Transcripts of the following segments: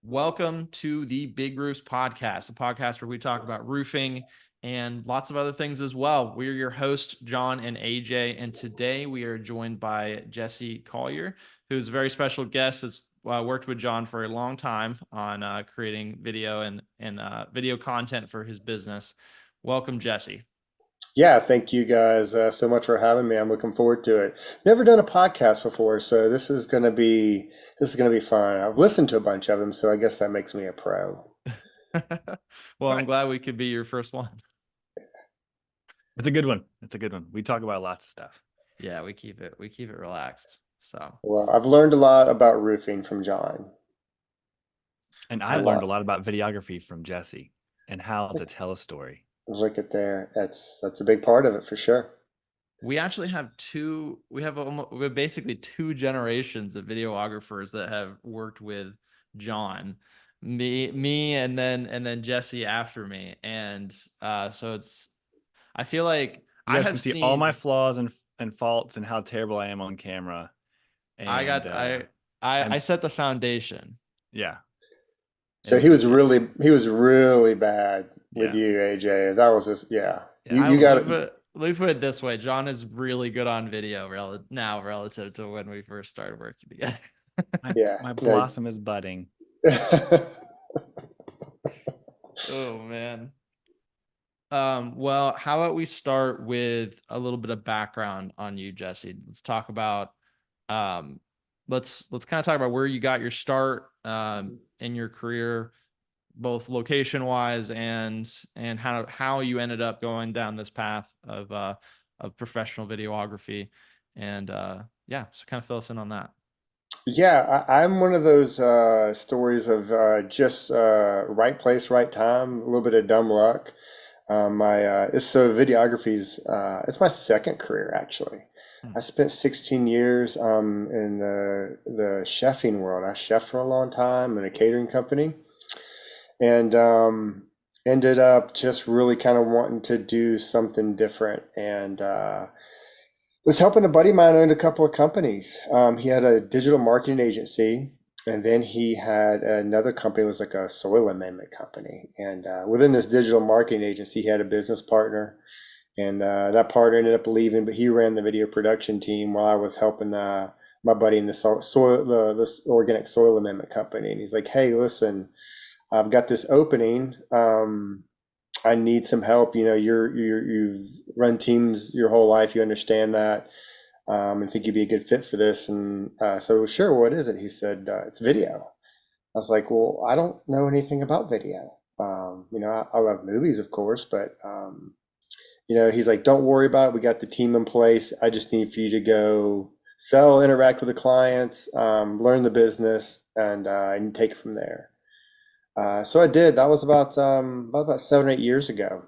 Welcome to the Big Roofs Podcast, a podcast where we talk about roofing and lots of other things as well. We're your hosts, John and AJ, and today we are joined by Jesse Collier, who's a very special guest that's worked with John for a long time on creating video and video content for his business. Welcome, Jesse. Yeah, thank you guys so much for having me. I'm looking forward to it. Never done a podcast before, so this is gonna be fun. I've listened to a bunch of them, so I guess that makes me a pro. Well, I'm Right. glad we could be your first one. It's a good one. It's a good one. We talk about lots of stuff. Yeah, we keep it relaxed. So Well, I've learned a lot about roofing from John. And A I've learned a lot. lot about videography from Jesse and how to tell a story. Look at there. That's a big part of it for sure. we actually have we have basically two generations of videographers that have worked with John, me and then Jesse after me. And so I feel like You I guys have can see all my seen flaws and faults and how terrible I am on camera. I And got I I'm set the foundation. yeah. So And he was so, really bad with yeah. you, AJ. That was just yeah. Yeah. You I you let got me it. put let me put it this way. John is really good on video now relative to when we first started working together. My Yeah. my No. blossom is budding. Oh man. Well, how about we start with a little bit of background on you, Jesse. Let's talk about um let's kind of talk about where you got your start in your career, both location wise and how you ended up going down this path of professional videography. And yeah, so kind of fill us in on that. Yeah, I'm one of those stories of just right place, right time, a little bit of dumb luck. My it's so videography's it's my second career actually. Hmm. I spent 16 years in the chefing world. I chefed for a long time in a catering company, and ended up just really kind of wanting to do something different. And was helping a buddy of mine own a couple of companies. He had a digital marketing agency, and then he had another company, was like a soil amendment company. And within this digital marketing agency, he had a business partner, and that partner ended up leaving, but he ran the video production team while I was helping my buddy in the the organic soil amendment company. And he's like, "Hey, listen, I've got this opening. I need some help. You know, you've run teams your whole life. You understand that, and think you'd be a good fit for this." And so, sure, what is it? He said, "It's video." I was like, "Well, I don't know anything about video. I love movies, of course, but he's like, don't worry about it. We got the team in place. I just need for you to go sell, interact with the clients, learn the business, and take it from there." So I did. That was about 7 or 8 years ago,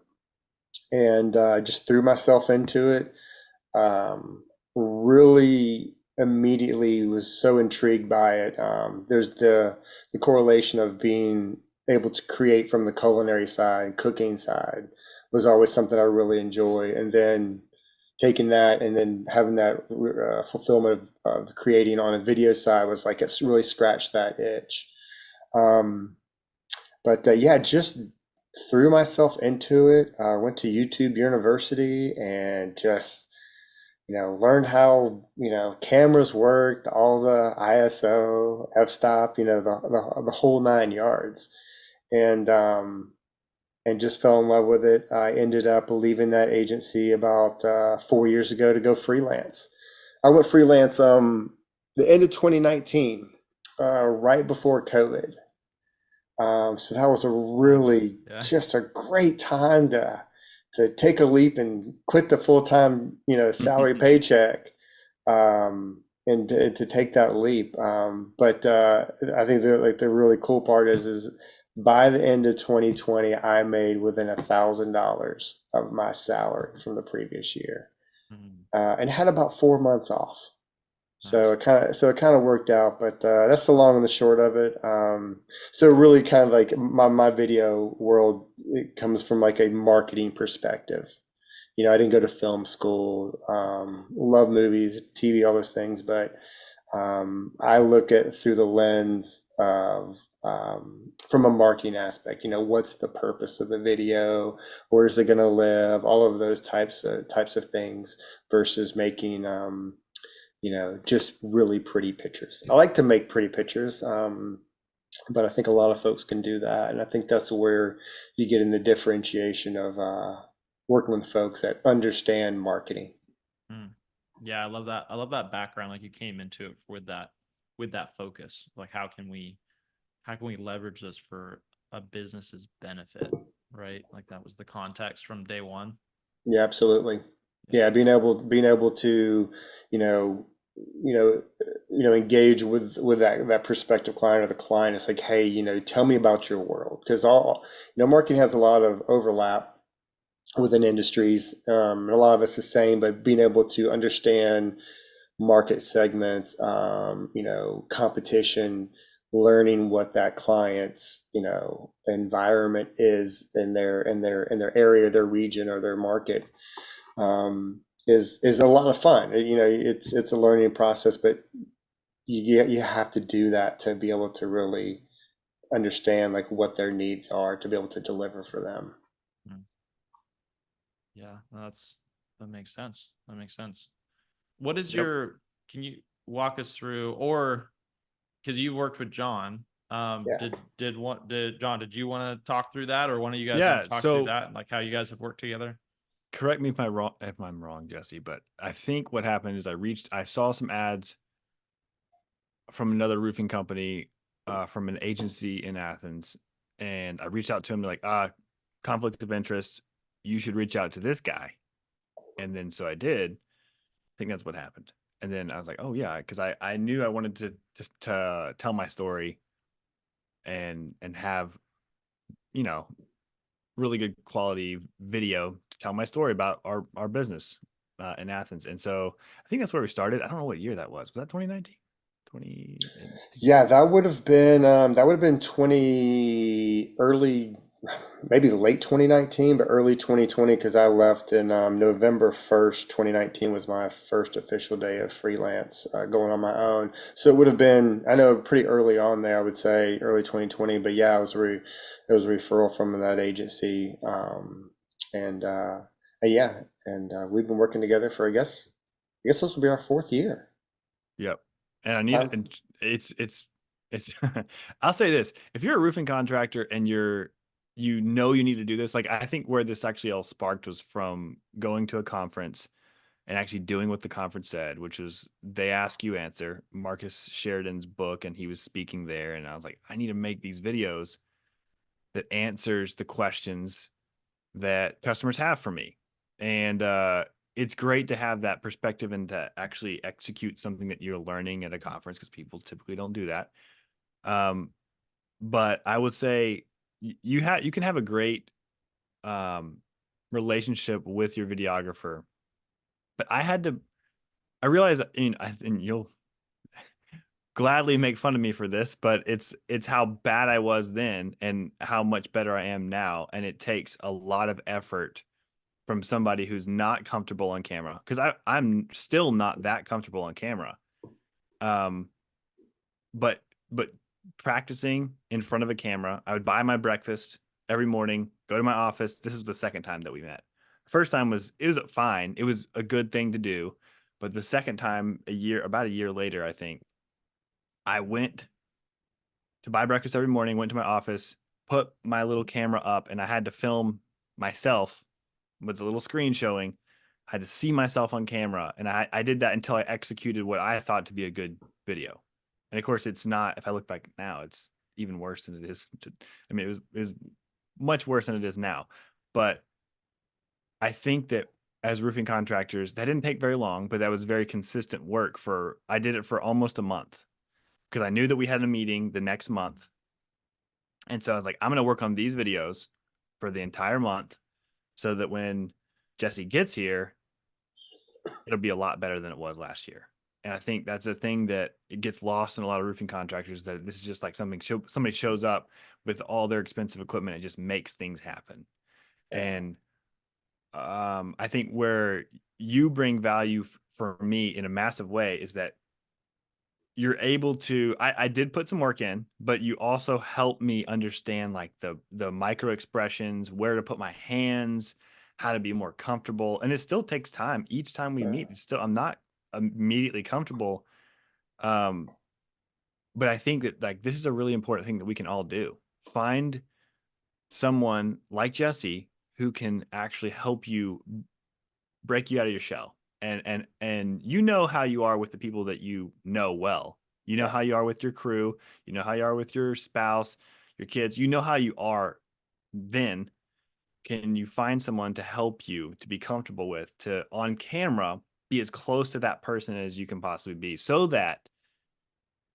and just threw myself into it. Really immediately was so intrigued by it. There's the correlation of being able to create from the culinary side, cooking side, was always something I really enjoy. And then taking that and then having that fulfillment of creating on a video side was like it's really scratched that itch. Um, but yeah, just threw myself into it. Went to YouTube University and just learned how cameras worked, all the ISO, f-stop, the whole 9 yards, and and just fell in love with it. I ended up leaving that agency about 4 years ago to go freelance. I went freelance the end of 2019, right before COVID. So that was a really Yeah. just a great time to take a leap and quit the full-time, salary paycheck, and to take that leap. But I think the really cool part is by the end of 2020, I made within $1,000 of my salary from the previous year, Mhm. and had about 4 months off. So Nice. it kind of worked out, but that's the long and the short of it. So really kind of like my video world, it comes from like a marketing perspective. I didn't go to film school, love movies, TV, all those things, but I look at it through the lens of from a marketing aspect. What's the purpose of the video? Where's it going to live? All of those types of things versus making just really pretty pictures. I like to make pretty pictures, but I think a lot of folks can do that, and I think that's where you get in the differentiation of working with folks that understand marketing. Yeah, I love that. I love that background. Like you came into it with that focus. Like how can we leverage this for a business's benefit, right? Like that was the context from day one. Yeah, absolutely. Yeah, being able to, you know, engage with that prospective client or the client. It's like, hey, tell me about your world, because marketing has a lot of overlap within industries. And a lot of it's the same, but being able to understand market segments, competition, learning what that client's, environment is in their area, their region, or their market, is a lot of fun. It's a learning process, but you have to do that to be able to really understand like what their needs are to be able to deliver for them. Yeah, that makes sense. That makes sense. What is Yep. can you walk us through, or because you worked with John, Yeah. John, did you want to talk through that, or one of you guys want Yeah. to talk through So that and like how you guys have worked together? correct me if I'm wrong, Jesse, but I think what happened is I saw some ads from another roofing company, from an agency in Athens, and I reached out to him like, conflict of interest. You should reach out to this guy. And then so I did. I think that's what happened. And then I was like, oh yeah, because I knew I wanted to just to tell my story and have, you know, really good quality video to tell my story about our business in Athens. And so I think that's where we started. I don't know what year that was. Was that 2019? 20 Yeah, that would have been maybe late 2019, but early 2020, because I left in November 1st, 2019 was my first official day of freelance, going on my own. So it would have been, I know, pretty early on there, I would say early 2020, but yeah, it was a referral from that agency. And yeah, and we've been working together for, I guess this will be our fourth year. Yep. And Time. and it's I'll say this. If you're a roofing contractor and you need to do this, like I think where this actually all sparked was from going to a conference and actually doing what the conference said, which was they ask you answer. Marcus Sheridan's book, and he was speaking there, and I was like, I need to make these videos that answers the questions that customers have for me. And it's great to have that perspective and to actually execute something that you're learning at a conference, because people typically don't do that. But I would say you can have a great relationship with your videographer. But I realized, and you'll gladly make fun of me for this, but it's how bad I was then and how much better I am now. And it takes a lot of effort from somebody who's not comfortable on camera, because I'm still not that comfortable on camera. Um, but practicing in front of a camera, I would buy my breakfast every morning, go to my office. This is the second time that we met. First time was fine. It was a good thing to do. But the second time, about a year later, I think, I went to buy breakfast every morning, went to my office, put my little camera up, and I had to film myself with the little screen showing. I had to see myself on camera. And I did that until I executed what I thought to be a good video. And of course, it's not, if I look back now, it's even worse than it is. It was much worse than it is now. But I think that as roofing contractors, that didn't take very long, but that was very consistent work I did it for almost a month, because I knew that we had a meeting the next month. And so I was like, I'm going to work on these videos for the entire month so that when Jesse gets here, it'll be a lot better than it was last year. And I think that's a thing that it gets lost in a lot of roofing contractors, that this is just like somebody shows up with all their expensive equipment and just makes things happen. Yeah. And I think where you bring value for me in a massive way is that you're able to, I did put some work in, but you also help me understand like the micro expressions, where to put my hands, how to be more comfortable. And it still takes time. Each time we meet, it's still, I'm not immediately comfortable. Um, but I think that like this is a really important thing that we can all do. Find someone like Jesse who can actually help you break you out of your shell. And you know how you are with the people that you know well. You know Yeah. how you are with your crew, you know how you are with your spouse, your kids, you know how you are. Then can you find someone to help you to be comfortable with, to on camera be as close to that person as you can possibly be, so that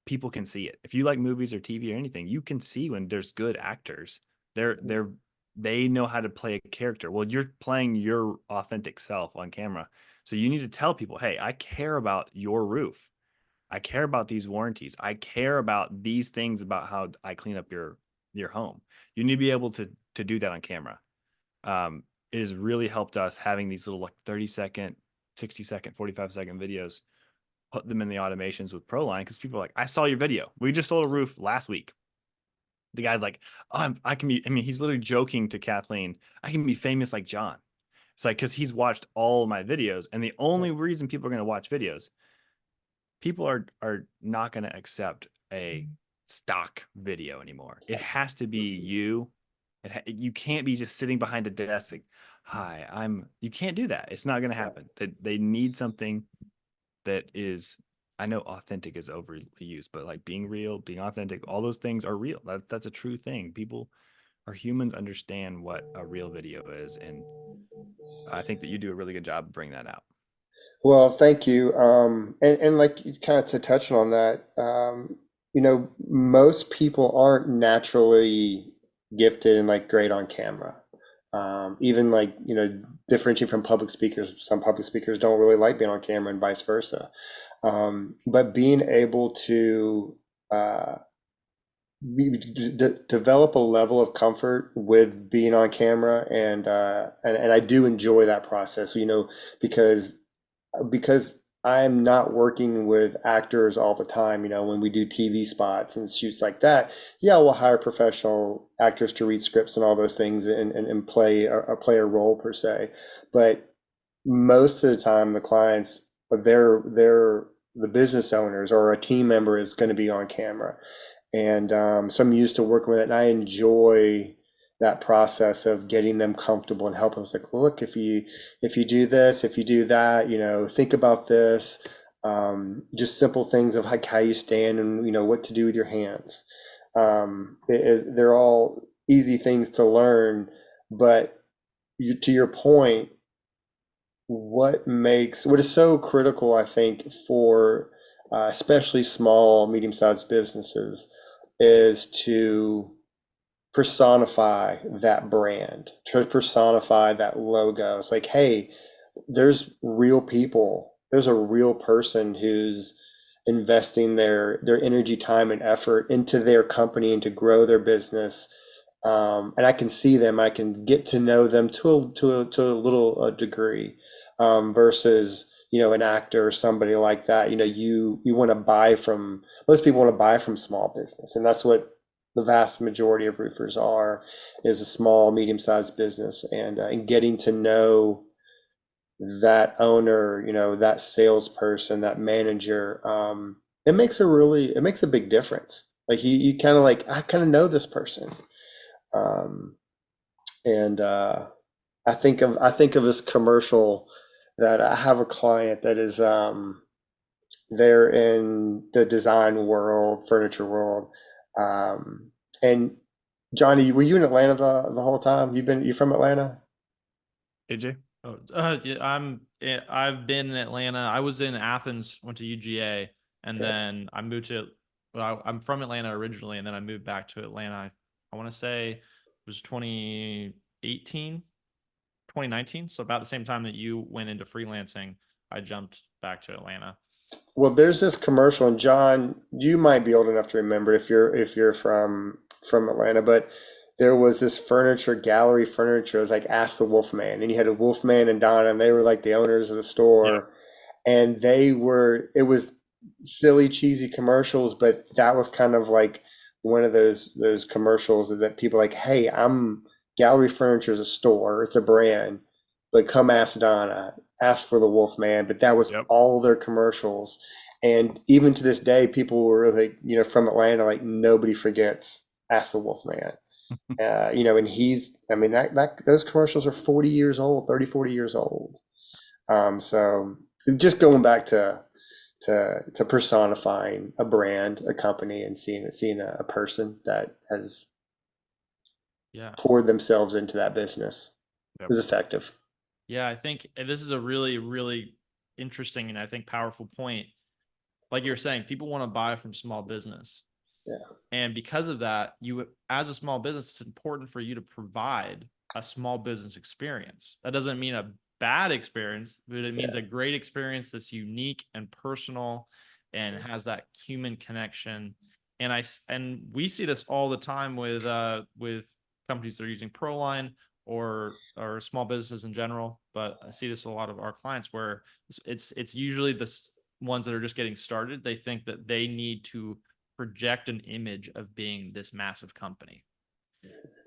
people can see it. If you like movies or TV or anything, you can see when there's good actors. They know how to play a character. Well, you're playing your authentic self on camera. So you need to tell people, "Hey, I care about your roof. I care about these warranties. I care about these things about how I clean up your home." You need to be able to do that on camera. It has really helped us having these little like 30-second, 60-second, 45-second videos, put them in the automations with ProLine, because people are like, I saw your video. We just sold a roof last week. The guy's like, oh, I can be, I mean, he's literally joking to Kathleen, I can be famous like John. It's like, because he's watched all of my videos. And the only reason people are going to watch videos, people are not going to accept a stock video anymore. It has to be you. You can't be just sitting behind a desk like, hi, you can't do that. It's not going to happen. They need something that is, I know authentic is overly used, but like being real, being authentic, all those things are real. That's a true thing. People or humans understand what a real video is, and I think that you do a really good job of bringing that out. Well, thank you. And like you kind of to touch on that, most people aren't naturally gifted and like great on camera. Even like, differentiating from public speakers, some public speakers don't really like being on camera and vice versa. But being able to uh, develop a level of comfort with being on camera, and I do enjoy that process, because I'm not working with actors all the time. When we do TV spots and shoots like that, yeah, we'll hire professional actors to read scripts and all those things, and play a role per se. But most of the time, the clients, they're the business owners, or a team member is going to be on camera. And so I'm used to working with it, and I enjoy that process of getting them comfortable and helping them. It's like, look, if you do this, if you do that, think about this. Just simple things of like how you stand, and what to do with your hands. They're all easy things to learn, but to your point, what is so critical, I think, for especially small, medium-sized businesses, is to personify that brand, to personify that logo. It's like, hey, there's real people. There's a real person who's investing their energy, time, and effort into their company and to grow their business. And I can see them. I can get to know them to a little degree, versus an actor or somebody like that. You want to buy from, most people want to buy from small business, and that's what the vast majority of roofers are, is a small, medium-sized business. And getting to know that owner, that salesperson, that manager, it makes a big difference. Like you kind of like, I kind of know this person. Um, and I think of this commercial, that I have a client that is, they're in the design world, furniture world. And Johnny, were you in Atlanta the whole time? You from Atlanta? AJ? Oh, yeah, I've been in Atlanta. I was in Athens, went to UGA, and Yeah. then I moved to. Well, I'm from Atlanta originally, and then I moved back to Atlanta. I want to say it was 2018, 2019. So about the same time that you went into freelancing, I jumped back to Atlanta. Well, there's this commercial, and John, you might be old enough to remember if you're from Atlanta, but there was this furniture gallery furniture. It was like Ask the Wolfman, and you had a Wolfman and Donna, and they were like the owners of the Yeah. store, and it was silly, cheesy commercials, but that was kind of like one of those commercials that people like, hey, I'm Gallery Furniture is a store, it's a brand, but come ask Donna, ask for the Wolf Man. But that was Yep. all their commercials. And even to this day, people were like, from Atlanta, like nobody forgets Ask the Wolf Man. And I mean, that those commercials are 40 years old, 30, 40 years old. So just going back to personifying a brand, a company, and seeing a person that has Yeah. poured themselves into that business Yep. is effective. Yeah, I think this is a really, really interesting and I think powerful point. Like you're saying, people want to buy from small business. Yeah. And because of that, you, as a small business, it's important for you to provide a small business experience. That doesn't mean a bad experience, but it means a great experience that's unique and personal and has that human connection. And we see this all the time with companies that are using ProLine or small businesses in general. But I see this with a lot of our clients where it's usually the ones that are just getting started. They think that they need to project an image of being this massive company.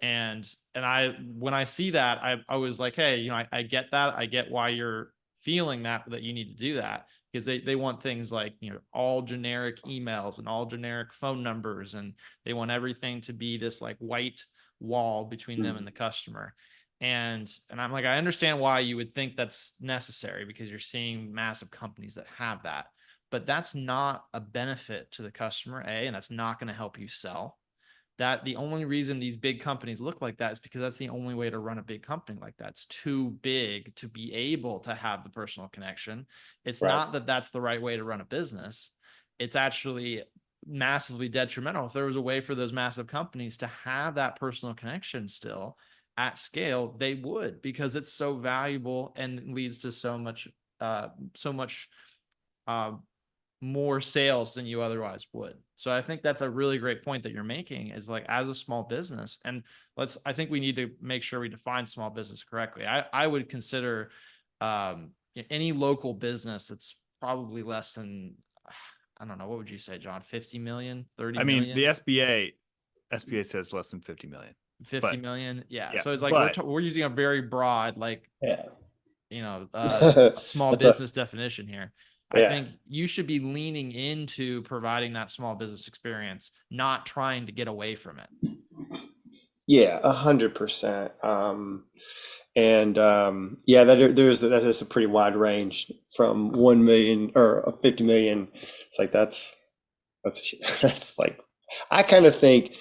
And I, when I see that, I was like, hey, I get that. I get why you're feeling that you need to do that, because they want things like, all generic emails and all generic phone numbers, and they want everything to be this like white wall between them and the customer. And I'm like, I understand why you would think that's necessary, because you're seeing massive companies that have that, but that's not a benefit to the customer, and that's not going to help you sell. That the only reason these big companies look like that is because that's the only way to run a big company like that. It's too big to be able to have the personal connection. It's Right. not that that's the right way to run a business. It's actually massively detrimental. If there was a way for those massive companies to have that personal connection still at scale, they would, because it's so valuable and leads to so much uh, more sales than you otherwise would. So I think that's a really great point that you're making, is like, as a small business, and I think we need to make sure we define small business correctly. I would consider any local business that's probably less than, I don't know, what would you say, John? 50 million, 30 I mean, million? the SBA says less than 50 million. 50 million. Yeah. Yeah, So it's like, but we're using a very broad, like, Yeah. small That's a business definition here. I yeah. think you should be leaning into providing that small business experience, not trying to get away from it. Yeah, 100%. And yeah, that is a pretty wide range from 1 million or 50 million. It's like that's that's like, I kind of think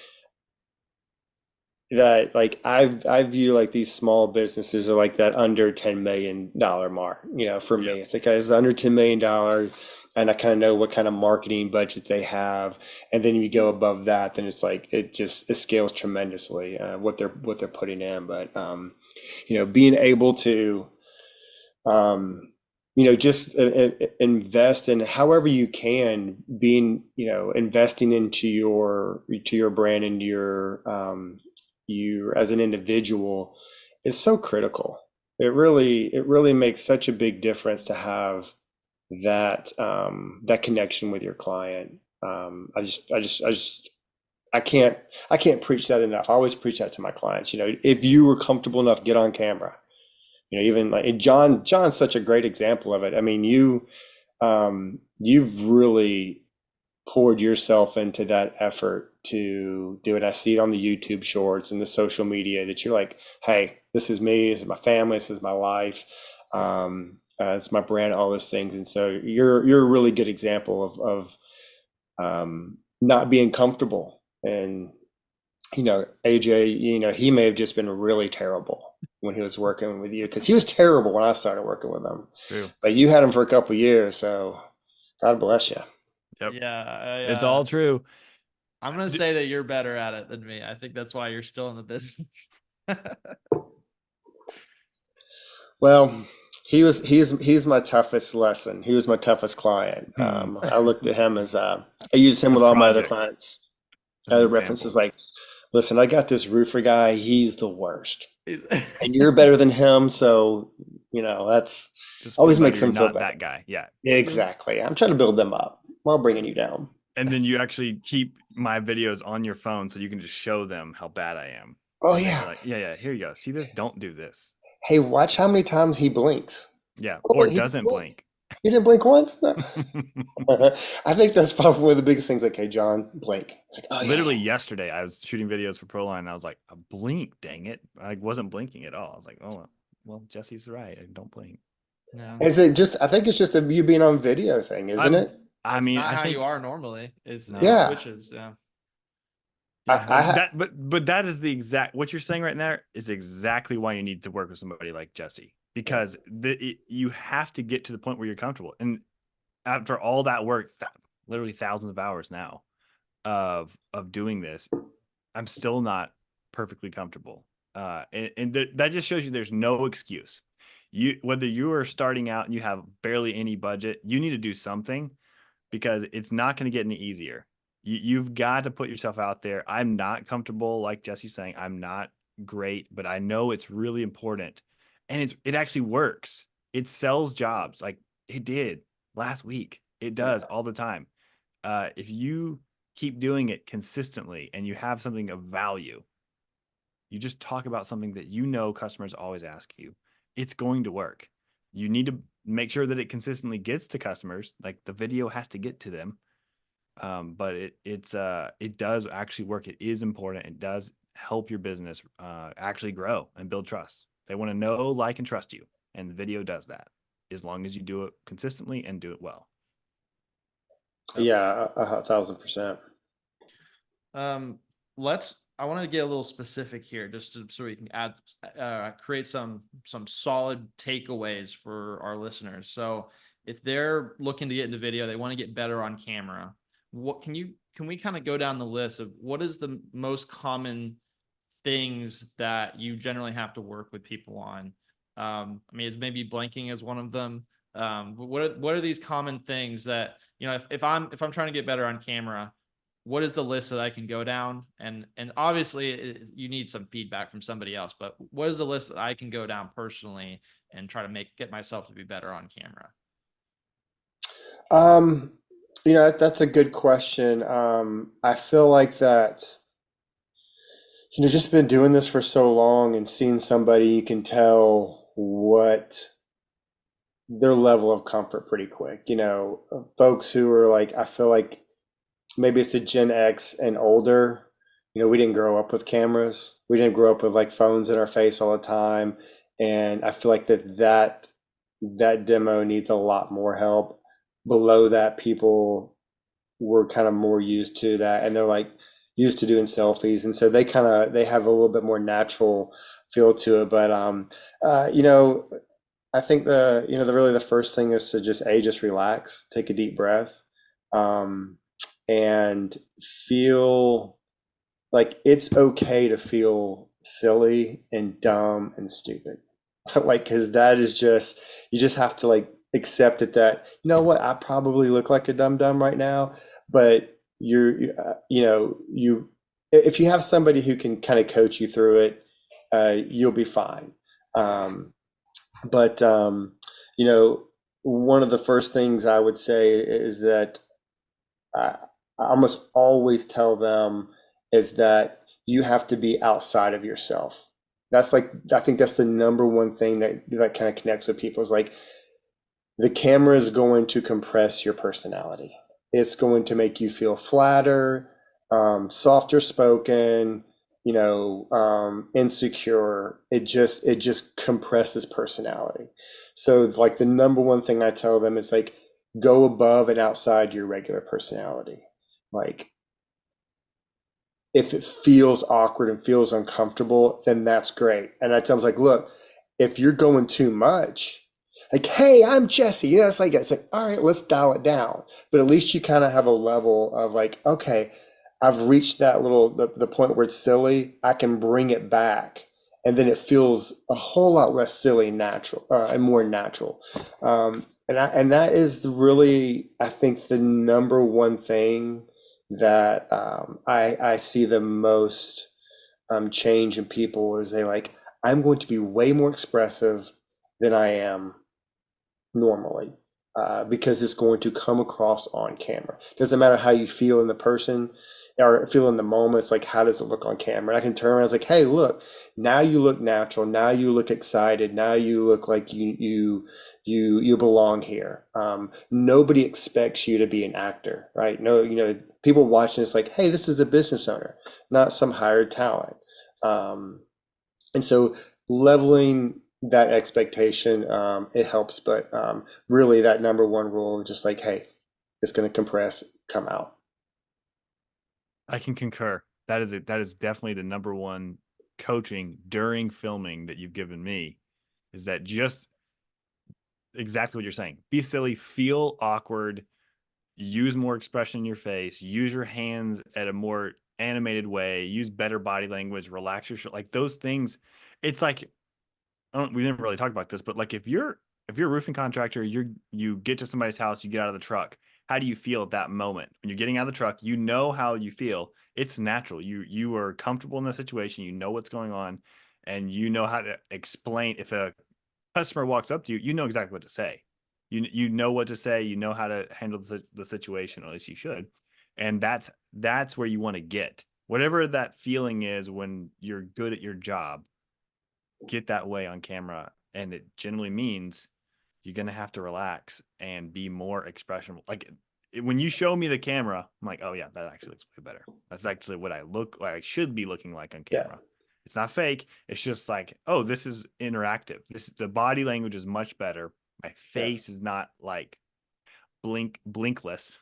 that, like, I view like these small businesses are like that under $10 million mark. For yeah, me, it's like, it's under $10 million, and I kind of know what kind of marketing budget they have. And then you go above that, then it's like it scales tremendously, what they're putting in. But being able to um, just invest in however you can, being, investing into your brand and you as an individual is so critical. It really makes such a big difference to have that connection with your client. I can't preach that enough. I always preach that to my clients. If you were comfortable enough, get on camera. Even like, and John's such a great example of it. I mean, you've really poured yourself into that effort to do it. I see it on the YouTube shorts and the social media that you're like, hey, this is me, this is my family, this is my life, it's my brand, all those things. And so you're a really good example of not being comfortable. And AJ, he may have just been really terrible when he was working with you, because he was terrible when I started working with him. it's true. But you had him for a couple of years, so God bless you. Yep, Yeah. it's all true. I'm going to say that you're better at it than me. I think that's why you're still in the business. Well, he's my toughest lesson. He was my toughest client. I looked at him as I used him The with all my other project clients. as an Other example. references like, listen, I got this roofer guy. He's the worst, He's- and you're better than him. So That's Just always feeling like makes you're them feel not better. that guy. Yeah. Exactly. I'm trying to build them up while bringing you down. And then you actually keep my videos on your phone so you can just show them how bad I am. Oh And then yeah. you're like, yeah, here you go. See this? Don't do this. Hey, watch how many times he blinks. Yeah. Oh, Or wait, he didn't doesn't blink. blink. He didn't blink once? No. I think that's probably one of the biggest things. Like, hey, John, blink. It's like, oh yeah, Literally yesterday, I was shooting videos for ProLine and I was like, a blink, dang it. I wasn't blinking at all. I was like, oh, well, Jesse's right. I don't blink. No, yeah. Is it just? I think it's just a you being on video thing, isn't I'm, it? I that's mean, not I how you think, are normally. It no. Yeah. switches. Yeah. Yeah, I ha but that is the exact what you're saying right now is exactly why you need to work with somebody like Jesse yeah. because you have to get to the point where you're comfortable. And after all that work, literally thousands of hours now of doing this, I'm still not perfectly comfortable. That just shows you there's no excuse. Whether you are starting out and you have barely any budget, you need to do something because it's not going to get any easier. You've got to put yourself out there. I'm not comfortable, like Jesse's saying. I'm not great, but I know it's really important, and it actually works. It sells jobs, like it did last week. It does Yeah. all the time. If you keep doing it consistently and you have something of value, you just talk about something that you know customers always ask you. It's going to work. You need to make sure that it consistently gets to customers. Like the video has to get to them. But it does actually work. It is important. It does help your business actually grow and build trust. They want to know, like, and trust you, and the video does that as long as you do it consistently and do it well. Yep. Yeah, 1,000%. Um, I want to get a little specific here, just so we can create some solid takeaways for our listeners. So if they're looking to get into video, they want to get better on camera. Can we kind of go down the list of what is the most common things that you generally have to work with people on? I mean, is maybe blanking as one of them. What are these common things that, if I'm trying to get better on camera, what is the list that I can go down? And obviously you need some feedback from somebody else, but what is the list that I can go down personally and try to get myself to be better on camera? Um, that's a good question. I feel like that, just been doing this for so long and seeing somebody, you can tell what their level of comfort pretty quick. Folks who are like, I feel like maybe it's the Gen X and older. We didn't grow up with cameras. We didn't grow up with like phones in our face all the time. And I feel like that demo needs a lot more help. Below that, people were kind of more used to that, and they're like used to doing selfies, and so they have a little bit more natural feel to it. But I think the first thing is to just relax, take a deep breath, um, and feel like it's okay to feel silly and dumb and stupid. Like, because that is just, you just have to like accept it that, what, I probably look like a dumb dumb right now, but if you have somebody who can kind of coach you through it, you'll be fine. Um, but one of the first things I would say is that I, I almost always tell them is that you have to be outside of yourself. That's like, I think that's the number one thing that kind of connects with people is like, the camera is going to compress your personality. It's going to make you feel flatter, softer spoken, insecure. It just compresses personality. So like the number one thing I tell them is like, go above and outside your regular personality. Like, if it feels awkward and feels uncomfortable, then that's great. And I tell them, like, look, if you're going too much, like, hey, I'm Jesse. It's like, all right, let's dial it down. But at least you kind of have a level of like, okay, I've reached that the point where it's silly. I can bring it back, and then it feels a whole lot less silly, natural, and more natural. And that is really, I think, the number one thing that I see the most change in people is they like, I'm going to be way more expressive than I am normally, because it's going to come across on camera. Doesn't matter how you feel in the person or feel in the moment. It's like, how does it look on camera? And I can turn around and it's like, hey, look, now you look natural. Now you look excited. Now you look like you belong here. Nobody expects you to be an actor, right? No, people watching this like, hey, this is a business owner, not some hired talent. And so leveling that expectation, it helps. But really, that number one rule, just like, hey, it's going to compress, come out. I can concur. That is definitely the number one coaching during filming that you've given me, is that just exactly what you're saying. Be silly, feel awkward, use more expression in your face, use your hands at a more animated way, use better body language, relax your shoulder, like those things. It's like, we didn't really talk about this, but like if you're a roofing contractor, you get to somebody's house, you get out of the truck. How do you feel at that moment when you're getting out of the truck? You know how you feel. It's natural. You are comfortable in the situation. You know what's going on, and you know how to explain. If a customer walks up to you, you know exactly what to say. You know what to say. You know how to handle the situation, or at least you should. And that's where you want to get. Whatever that feeling is when you're good at your job, get that way on camera. And it generally means you're going to have to relax and be more expressionable. Like when you show me the camera, I'm like, oh yeah, that actually looks way better. That's actually what I look like. I should be looking like on camera. Yeah. It's not fake. It's just like, oh, this is interactive. The body language is much better. My face is not like blinkless.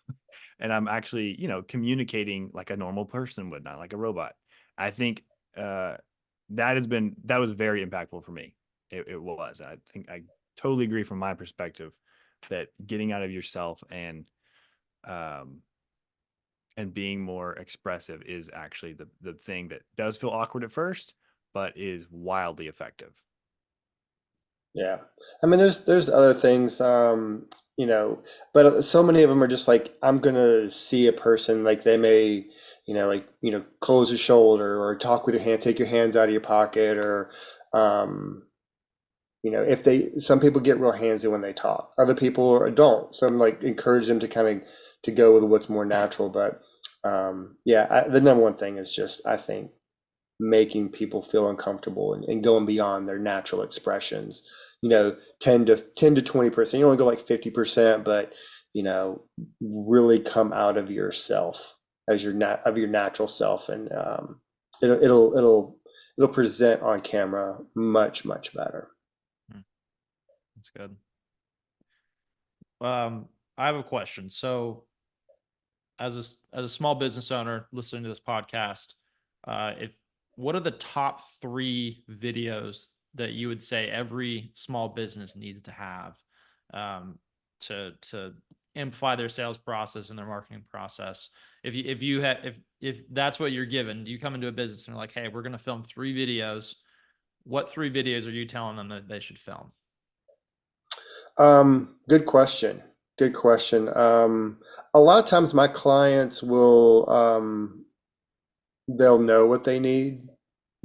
And I'm actually, communicating like a normal person would, not like a robot. I think that was very impactful for me. It was. I think I totally agree from my perspective that getting out of yourself and being more expressive is actually the thing that does feel awkward at first, but is wildly effective. Yeah. I mean, there's other things, but so many of them are just like, I'm gonna see a person, like they may, close a shoulder or talk with your hand, take your hands out of your pocket, or, some people get real handsy when they talk. Other people don't. So I'm like encourage them to kind of to go with what's more natural. But the number one thing is just, I think, making people feel uncomfortable and going beyond their natural expressions. 10 to 20%. You only go like 50%, but really come out of yourself as your natural self, and it'll present on camera much, much better. That's good. I have a question. So as a small business owner listening to this podcast, if what are the top 3 videos that you would say every small business needs to have to amplify their sales process and their marketing process? If that's what you're given, you come into a business and they're like, hey, we're going to film 3 videos. What 3 videos are you telling them that they should film? Good question. Good question. A lot of times my clients will, they'll know what they need.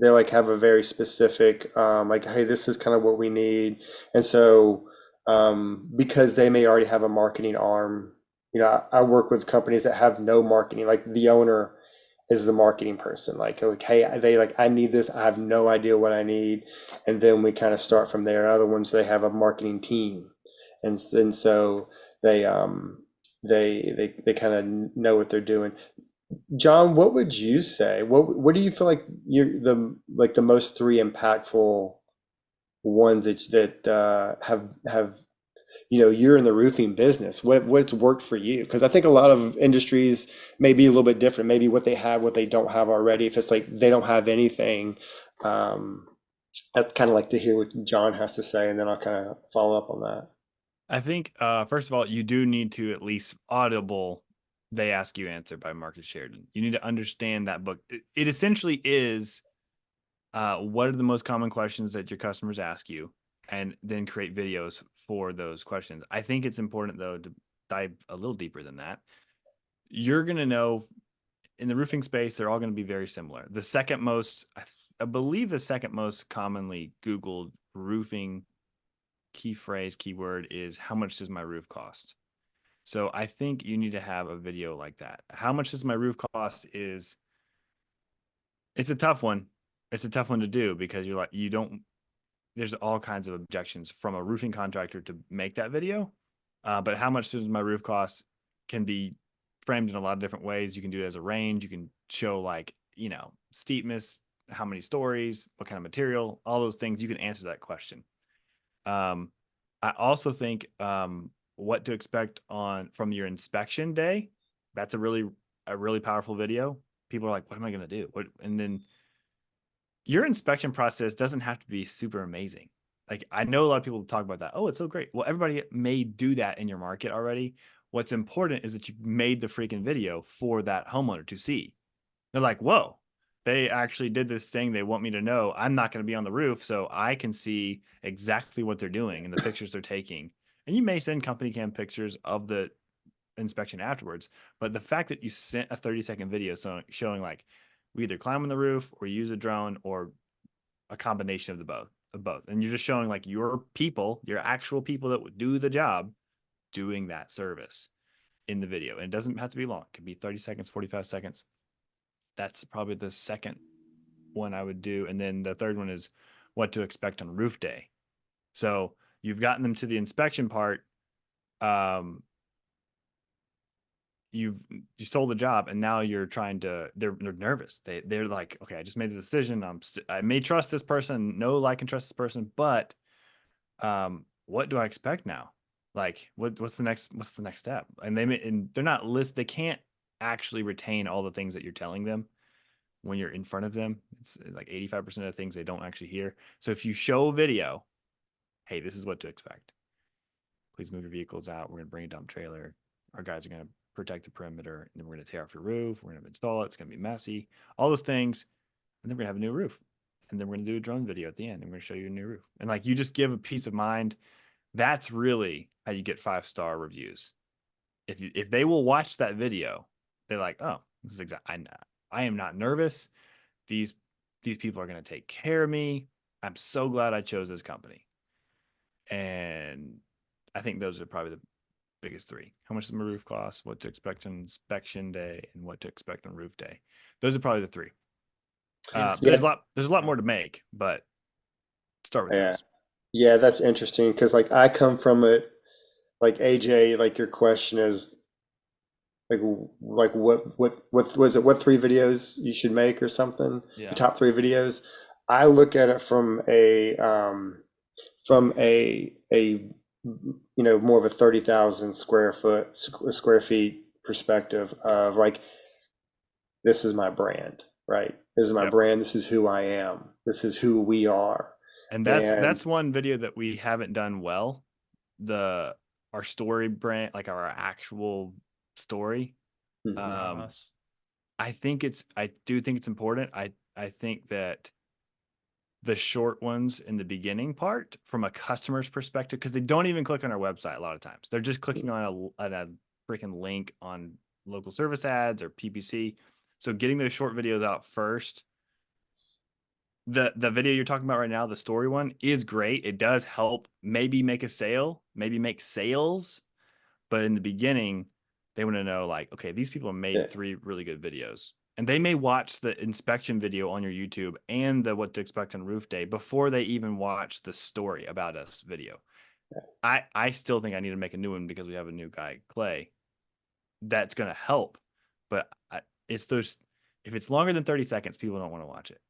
They like have a very specific, like, hey, this is kind of what we need. And so, because they may already have a marketing arm, I work with companies that have no marketing, like the owner is the marketing person. Like, hey, they like, I need this. I have no idea what I need. And then we kind of start from there. Other ones, they have a marketing team. And so they kind of know what they're doing. John, what would you say? What do you feel like the most 3 impactful ones that have you're in the roofing business. What's worked for you? Because I think a lot of industries may be a little bit different. Maybe what they have, what they don't have already. If it's like they don't have anything, I'd kind of like to hear what John has to say, and then I'll kind of follow up on that. I think, first of all, you do need to at least audible They Ask You Answer by Marcus Sheridan. You need to understand that book. It essentially is what are the most common questions that your customers ask you, and then create videos for those questions. I think it's important, though, to dive a little deeper than that. You're going to know in the roofing space, they're all going to be very similar. I believe the second most commonly Googled roofing key phrase, keyword is how much does my roof cost? So I think you need to have a video like that. How much does my roof cost is it's a tough one. It's a tough one to do because you're like, you don't, there's all kinds of objections from a roofing contractor to make that video. But how much does my roof cost can be framed in a lot of different ways. You can do it as a range. You can show like, steepness, how many stories, what kind of material, all those things. You can answer that question. I also think what to expect from your inspection day. That's a really powerful video. People are like, what am I going to do? And then your inspection process doesn't have to be super amazing. Like I know a lot of people talk about that. Oh, it's so great. Well, everybody may do that in your market already. What's important is that you made the freaking video for that homeowner to see. They're like, whoa, they actually did this thing they want me to know. I'm not going to be on the roof, so I can see exactly what they're doing and the pictures they're taking. And you may send company cam pictures of the inspection afterwards, but the fact that you sent a 30-second video showing like we either climb on the roof or use a drone or a combination of both, and you're just showing like your actual people that would do the job doing that service in the video. And it doesn't have to be long. It could be 30 seconds, 45 seconds. That's probably the second one I would do. And then the third one is what to expect on roof day. So you've gotten them to the inspection part. You sold the job, and now you're trying to. They're nervous. They're like, okay, I just made the decision. I may trust this person. No, I can trust this person, but what do I expect now? Like, what's the next step? And they're not they can't actually retain all the things that you're telling them when you're in front of them. It's like 85% of the things they don't actually hear. So if you show a video, hey, this is what to expect. Please move your vehicles out. We're going to bring a dump trailer. Our guys are going to protect the perimeter, and then we're going to tear off your roof. We're going to install it. It's going to be messy. All those things. And then we're going to have a new roof. And then we're going to do a drone video at the end, and we're going to show you a new roof. And like, you just give a peace of mind. That's really how you get 5-star reviews. If they will watch that video, they're like, oh, this is exactly, I am not nervous. These people are going to take care of me. I'm so glad I chose this company. And I think those are probably the biggest three. How much does my roof cost? What to expect on inspection day, and what to expect on roof day. Those are probably the three. There's a lot more to make, but start with those. Yeah, that's interesting because like I come from it, like AJ, like your question is like what was it? What 3 videos you should make or something? Yeah. Your top 3 videos. I look at it from a more of a 30,000 square feet perspective of like, this is my brand, right? This is my brand. This is who I am. This is who we are. And that's one video that we haven't done well. Our story brand, like our actual story. I do think it's important. I think that the short ones in the beginning part from a customer's perspective, because they don't even click on our website a lot of times. They're just clicking on a freaking link on local service ads or PPC. So getting those short videos out first. The video you're talking about right now, the story one, is great. It does help maybe make a sale, maybe make sales. But in the beginning, they want to know like, okay, these people have made 3 really good videos. And they may watch the inspection video on your YouTube and the what to expect on roof day before they even watch the story about us video. I still think I need to make a new one because we have a new guy, Clay. That's going to help. But it's those, if it's longer than 30 seconds, people don't want to watch it.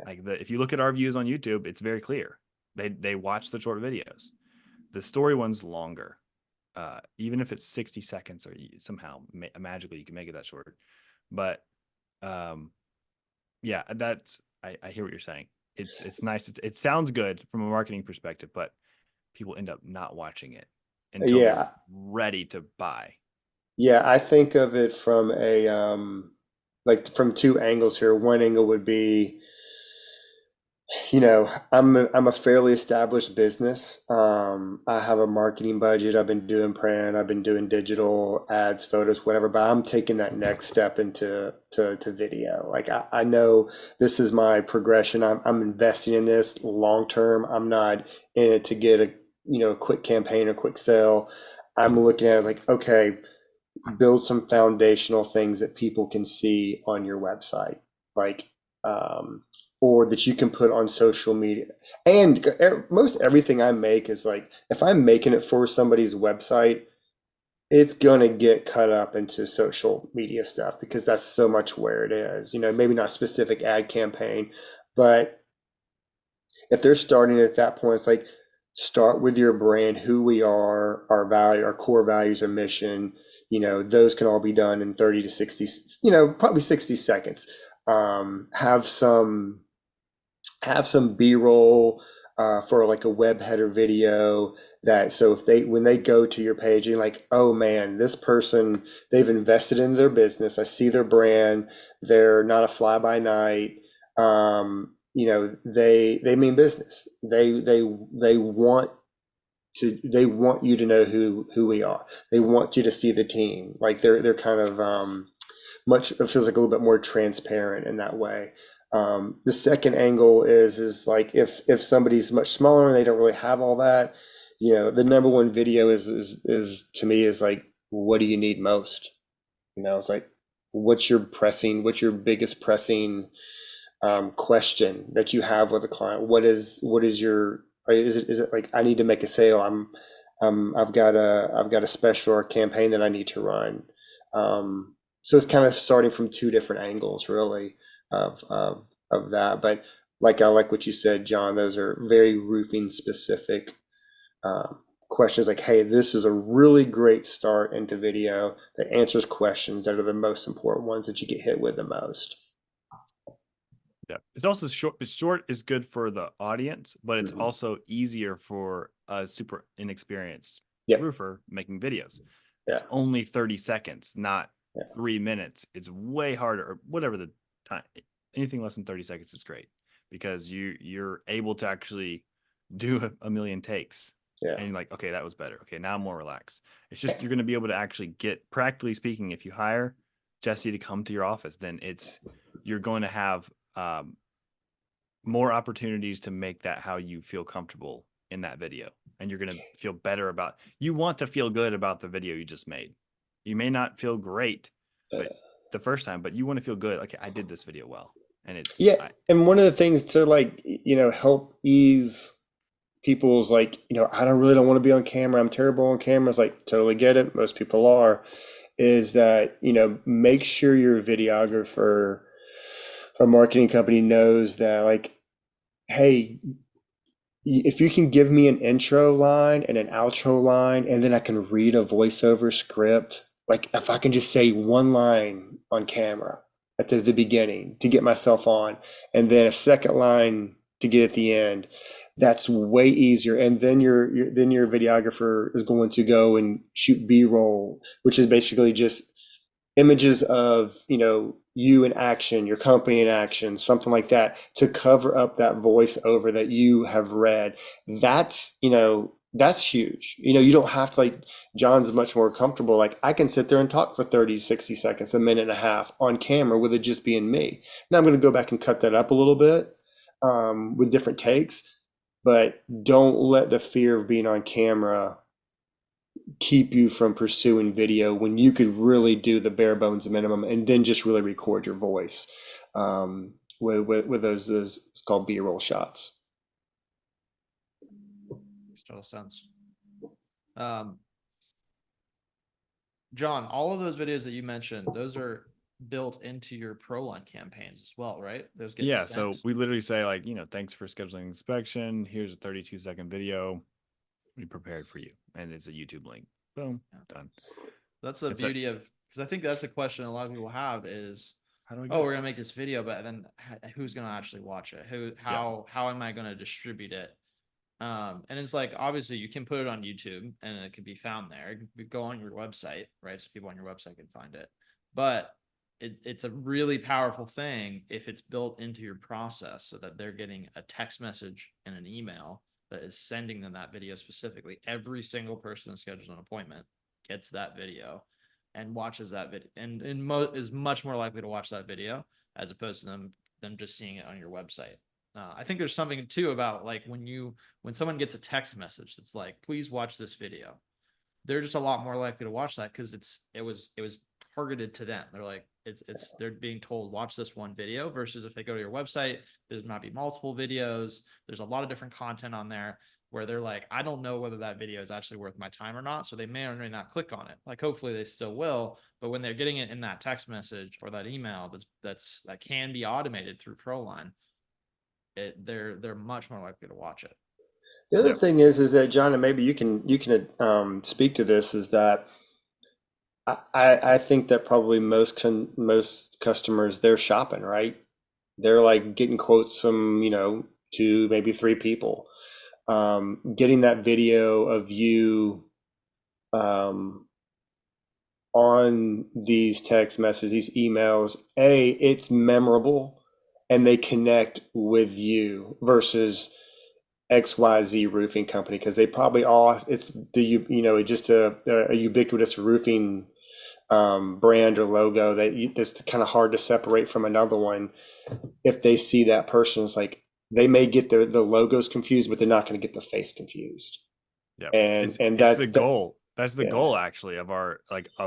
Like if you look at our views on YouTube, it's very clear. They watch the short videos. The story one's longer. Even if it's 60 seconds or somehow magically you can make it that short. But yeah, I hear what you're saying. It's nice. It sounds good from a marketing perspective, but people end up not watching it until they're ready to buy. Yeah, I think of it from like from 2 angles here. One angle would be, I'm a fairly established business. I have a marketing budget. I've been doing print. I've been doing digital ads, photos, whatever. But I'm taking that next step into video. Like I know this is my progression. I'm investing in this long term. I'm not in it to get a quick campaign or quick sale, I'm looking at it like, okay, build some foundational things that people can see on your website, like, or that you can put on social media. And most everything I make is like, if I'm making it for somebody's website, it's gonna get cut up into social media stuff because that's so much where it is. Maybe not specific ad campaign, but if they're starting at that point, it's like start with your brand, who we are, our value, our core values, our mission. Those can all be done in 30 to 60, probably 60 seconds. Have some B-roll for like a web header video, that so if when they go to your page, you're like, oh man, this person, they've invested in their business. I see their brand. They're not a fly by night. They mean business. They want you to know who we are. They want you to see the team. Like they're kind of much, it feels like a little bit more transparent in that way. The second angle is like if somebody's much smaller and they don't really have all that, the number one video is to me is like, what do you need most? It's like, what's your biggest pressing question that you have with a client? What is your, is it like, I need to make a sale. I've got a special or campaign that I need to run. So it's kind of starting from two different angles, really, of that. But I like what you said, John. Those are very roofing specific questions. Like, hey, this is a really great start into video that answers questions that are the most important ones that you get hit with the most. Yeah, it's also short. Short is good for the audience, but it's Mhm. also easier for a super inexperienced Yep. roofer making videos. Yeah. It's only 30 seconds, not Yeah. 3 minutes. It's way harder, or whatever the time. Anything less than 30 seconds is great because you're able to actually do a million takes. Yeah. And you're like, okay, that was better. Okay, now I'm more relaxed. It's just you're going to be able to actually get, practically speaking, if you hire Jesse to come to your office, then you're going to have more opportunities to make that how you feel comfortable in that video. And you're going to feel better about, you want to feel good about the video you just made. You may not feel great but the first time, but you want to feel good. Okay, I did this video well. And Yeah. And one of the things to like, help ease people's like, I don't want to be on camera. I'm terrible on camera. It's like, totally get it. Most people are. Is that, make sure your videographer or marketing company knows that, like, hey, if you can give me an intro line and an outro line, and then I can read a voiceover script, like if I can just say one line on camera at the beginning to get myself on, and then a second line to get at the end, that's way easier. And then your videographer is going to go and shoot B-roll, which is basically just images of you in action, your company in action, something like that, to cover up that voiceover that you have read. That's huge. You don't have to, like, John's much more comfortable, like, I can sit there and talk for 30 60 seconds, a minute and a half on camera with it just being me. Now I'm going to go back and cut that up a little bit with different takes, but don't let the fear of being on camera keep you from pursuing video when you could really do the bare bones minimum and then just really record your voice with those it's called B-roll shots. Makes total sense. John, all of those videos that you mentioned, those are built into your ProLine campaigns as well, right? Those get Yeah, sent. so we literally say, like, thanks for scheduling inspection. Here's a 32-second video we prepared for you, and it's a YouTube link. Boom, done. That's the beauty of, because I think that's a question a lot of people have is, How do I oh, we're gonna make this video, but then who's gonna actually watch it? How am I gonna distribute it? And it's like, obviously you can put it on YouTube and it can be found there. It can go on your website, right? So people on your website can find it. But it's a really powerful thing if it's built into your process so that they're getting a text message and an email that is sending them that video specifically. Every single person that schedules an appointment gets that video and watches that video, and is much more likely to watch that video as opposed to them just seeing it on your website. I think there's something too about like when someone gets a text message that's like, please watch this video, they're just a lot more likely to watch that because it was targeted to them. They're like, they're being told watch this one video, versus if they go to your website, there might be multiple videos. There's a lot of different content on there where they're like, I don't know whether that video is actually worth my time or not. So they may or may not click on it. Like hopefully they still will, but when they're getting it in that text message or that email that can be automated through ProLine, they're much more likely to watch it. The other Yep. thing is that John, and maybe you can speak to this, is that I think that probably most customers, they're shopping, right? They're like getting quotes from, two, maybe three people. Getting that video of you um, on these text messages, these emails, it's memorable and they connect with you versus XYZ roofing company, because they probably it's just a ubiquitous roofing brand or logo that's kind of hard to separate from another one. If they see that person, it's like they may get the logos confused, but they're not going to get the face confused. Yeah. And It's that's the goal. That's the yeah. goal actually of our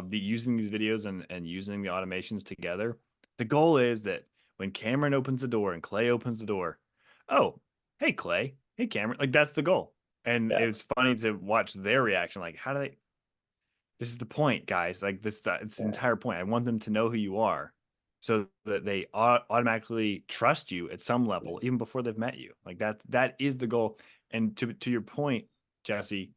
using these videos and using the automations together. The goal is that when Cameron opens the door and Clay opens the door, oh, hey Clay, hey Cameron, like that's the goal. And Yeah. it's funny to watch their reaction. Like, how do they? This is the point, guys. Like it's the entire point. I want them to know who you are, so that they automatically trust you at some level, even before they've met you. Like that is the goal. And to your point, Jesse,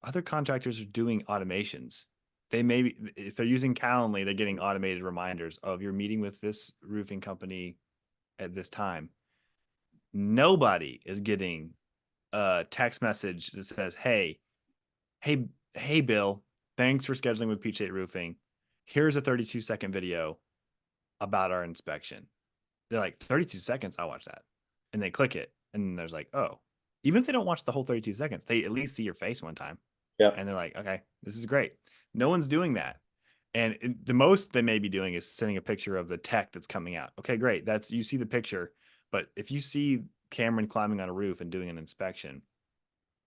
other contractors are doing automations. They may be, if they're using Calendly, they're getting automated reminders of your meeting with this roofing company at this time. Nobody is getting a text message that says, hey, Bill, thanks for scheduling with Peach State Roofing. Here's a 32-second video about our inspection. They're like, 32 seconds, I'll watch that. And they click it. And there's like, oh, even if they don't watch the whole 32 seconds, they at least see your face one time. Yeah. And they're like, okay, this is great. No one's doing that. And the most they may be doing is sending a picture of the tech that's coming out. Okay, great. You see the picture. But if you see Cameron climbing on a roof and doing an inspection,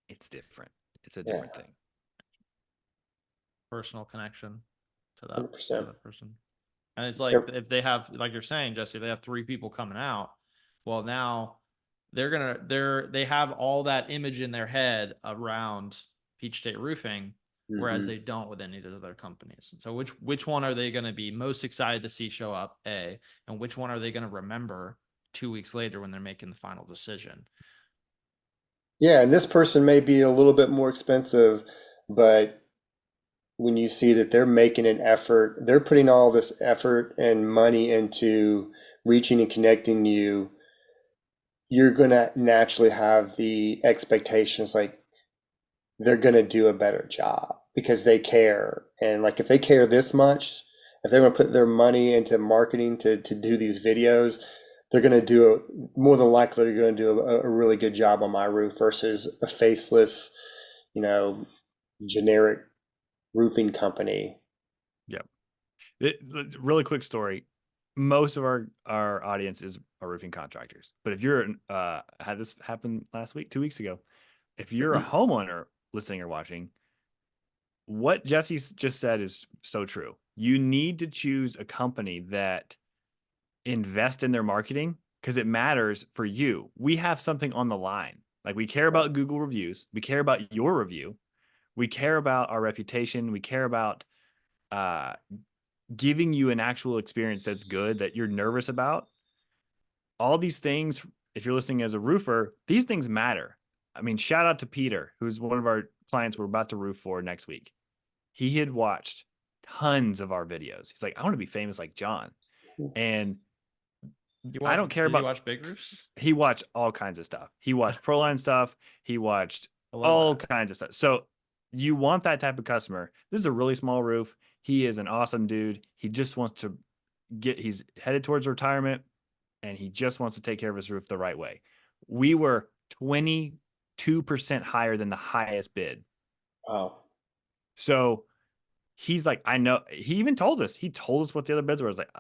it's different. It's a different thing. Personal connection to that 100%. person. And it's like, if they have, like you're saying, Jesse, they have three people coming out. Well, now they have all that image in their head around Peach State Roofing, whereas they don't with any of those other companies. And so which one are they going to be most excited to see show up, A, and which one are they going to remember 2 weeks later when they're making the final decision? Yeah, and this person may be a little bit more expensive, but when you see that they're making an effort, they're putting all this effort and money into reaching and connecting you, you're going to naturally have the expectations like they're going to do a better job because they care. And like if they care this much, if they're going to put their money into marketing to do these videos, they're going to more than likely they're going to do a really good job on my roof versus a faceless, generic roofing company. Yep. Really quick story. Most of our audience is roofing contractors. But if you're had this happen last week, 2 weeks ago, if you're a homeowner listening or watching, what Jesse just said is so true. You need to choose a company that invest in their marketing because it matters for you. We have something on the line. Like we care about Google reviews. We care about your review. We care about our reputation. We care about giving you an actual experience that's good, that you're nervous about. All these things, if you're listening as a roofer, these things matter. I mean, shout out to Peter, who's one of our clients we're about to roof for next week. He had watched tons of our videos. He's like, I want to be famous like John. And I don't care about. Did you watch Big Roofs? He watched all kinds of stuff. He watched ProLine stuff. He watched all kinds of stuff. So you want that type of customer. This is a really small roof. He is an awesome dude. He just wants to he's headed towards retirement and he just wants to take care of his roof the right way. We were 22% higher than the highest bid. Wow. So he's like, I know. He even told us. He told us what the other bids were. I was like,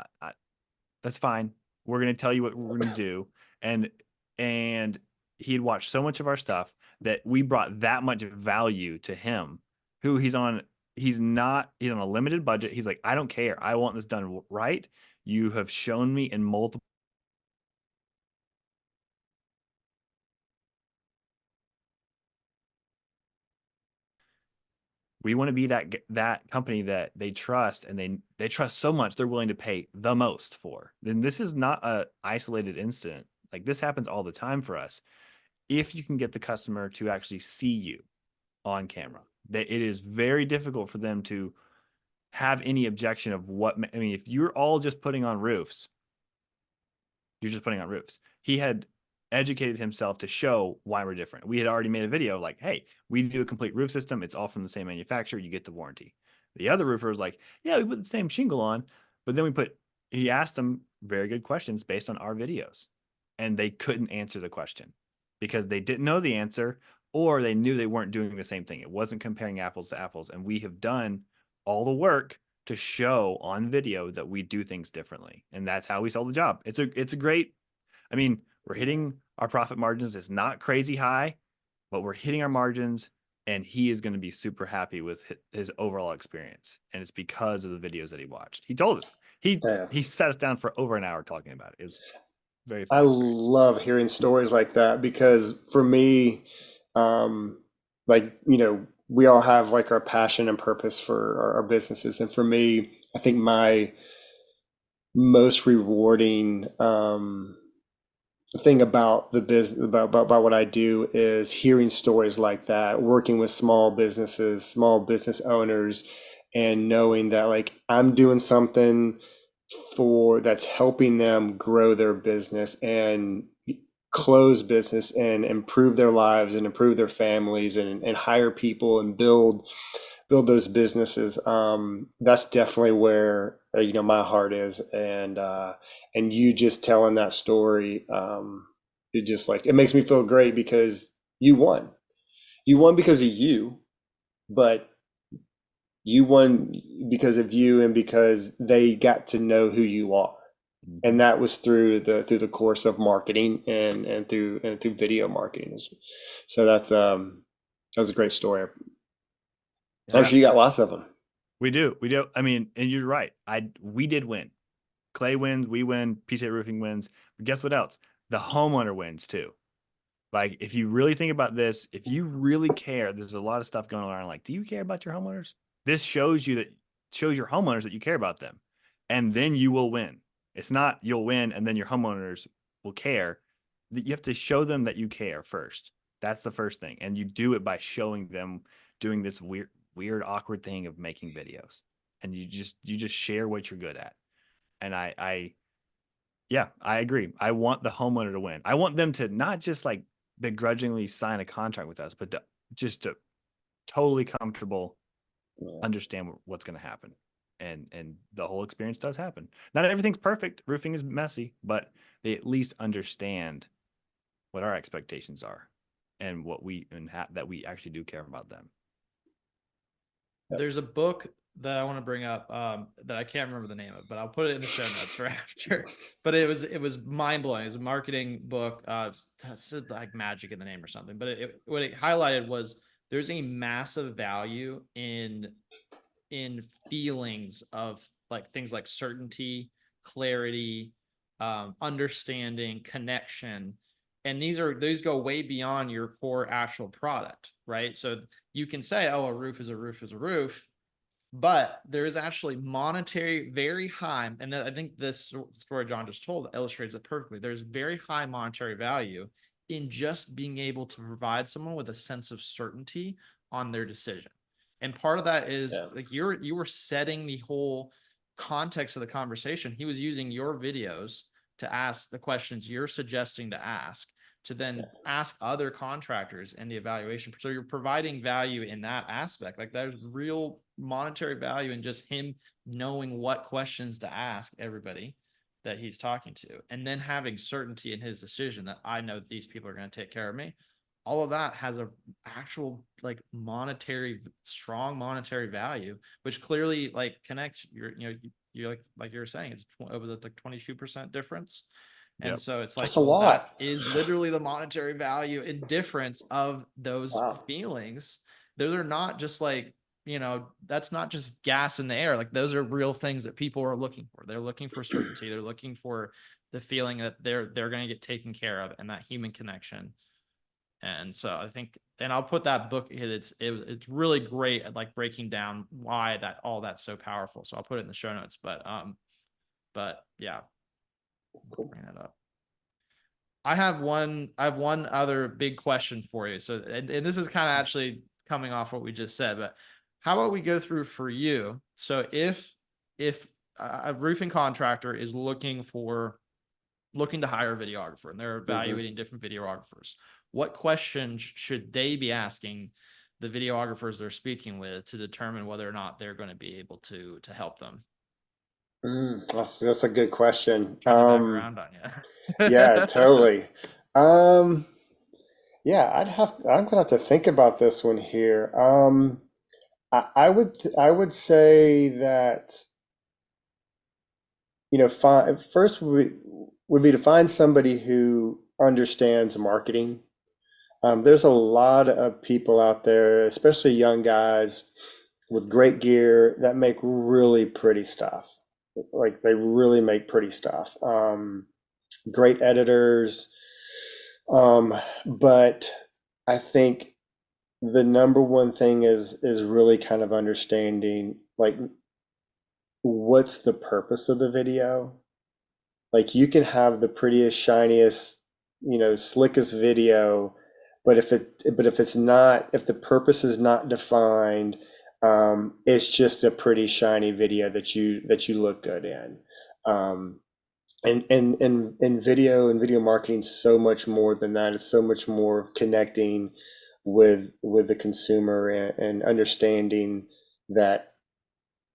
that's fine. We're going to tell you what we're going to do. And and he'd watched so much of our stuff that we brought that much value to him, who he's on a limited budget. He's like, I don't care, I want this done right. You have shown me in multiple, we want to be that company that they trust, and they trust so much they're willing to pay the most for. And this is not a isolated incident. Like, this happens all the time for us. If you can get the customer to actually see you on camera, that it is very difficult for them to have any objection of what, I mean, if you're all just putting on roofs, you're just putting on roofs. He had educated himself to show why we're different. We had already made a video like, hey, we do a complete roof system. It's all from the same manufacturer. You get the warranty. The other roofer was like, yeah, we put the same shingle on, but then he asked them very good questions based on our videos, and they couldn't answer the question because they didn't know the answer, or they knew they weren't doing the same thing. It wasn't comparing apples to apples. And we have done all the work to show on video that we do things differently. And that's how we sell the job. It's a great, I mean, we're hitting our profit margins. It's not crazy high, but we're hitting our margins, and he is going to be super happy with his overall experience. And it's because of the videos that he watched. He told us, Yeah. he sat us down for over an hour talking about it. It was very I fun experience. love hearing stories like that because for me, um, like, we all have like our passion and purpose for our businesses. And for me, I think my most rewarding thing about the business, about what I do, is hearing stories like that, working with small businesses, small business owners, and knowing that like I'm doing something for that's helping them grow their business and close business and improve their lives and improve their families and hire people and build those businesses. That's definitely where my heart is, and you just telling that story, it just like it makes me feel great because you won. You won because of you, but you won because of you and because they got to know who you are, and that was through the course of marketing and through video marketing. So that was a great story. I'm Yeah. sure you got lots of them. We do. I mean, and you're right. We did win. Clay wins, we win, PCA Roofing wins. But guess what else? The homeowner wins too. Like, if you really think about this, if you really care, there's a lot of stuff going on. Like, do you care about your homeowners? This shows your homeowners that you care about them. And then you will win. It's not you'll win and then your homeowners will care. You have to show them that you care first. That's the first thing. And you do it by showing them doing this weird, awkward thing of making videos. And you just share what you're good at. And yeah, I agree. I want the homeowner to win. I want them to not just like begrudgingly sign a contract with us, but to totally comfortable, Yeah. understand what's going to happen. And the whole experience does happen. Not everything's perfect. Roofing is messy, but they at least understand what our expectations are and that we actually do care about them. There's a book that I want to bring up that I can't remember the name of, but I'll put it in the show notes for after. But it was mind blowing. It was a marketing book. It said like magic in the name or something. But what it highlighted was there's a massive value in feelings of like things like certainty, clarity, understanding, connection. And these go way beyond your core actual product, right? So you can say, oh, a roof is a roof is a roof, but there is actually monetary, very high. And I think this story John just told illustrates it perfectly. There's very high monetary value in just being able to provide someone with a sense of certainty on their decision. And part of that is Yeah. like you were setting the whole context of the conversation. He was using your videos to ask the questions you're suggesting to ask, to then ask other contractors in the evaluation. So you're providing value in that aspect. Like there's real monetary value in just him knowing what questions to ask everybody that he's talking to, and then having certainty in his decision that I know these people are going to take care of me. All of that has a actual like strong monetary value, which clearly like connects you're like you were saying, it was like 22% difference And Yep. so it's like, That's a well, that lot. is literally the monetary value and difference of those Wow. feelings. Those are not just like, that's not just gas in the air. Like those are real things that people are looking for. They're looking for certainty. They're looking for the feeling that they're going to get taken care of and that human connection. And so I think, and I'll put that book, it's really great at like breaking down why that all that's so powerful. So I'll put it in the show notes, but yeah, Cool. bring that up. I have one other big question for you. So, and this is kind of actually coming off what we just said, but how about we go through for you? So if a roofing contractor is looking to hire a videographer and they're evaluating different videographers, what questions should they be asking the videographers they're speaking with to determine whether or not they're going to be able to help them? That's a good question. Turn it back around on you. Yeah, totally. Um, yeah, I'm gonna have to think about this one here. I would say that, first would be to find somebody who understands marketing. There's a lot of people out there, especially young guys with great gear that make really pretty stuff. Like they really make pretty stuff. Great editors. But I think the number one thing is really kind of understanding like what's the purpose of the video. Like you can have the prettiest, shiniest, slickest video, but if the purpose is not defined, it's just a pretty shiny video that you look good in. Um, and video marketing so much more than that. It's so much more connecting with the consumer and understanding that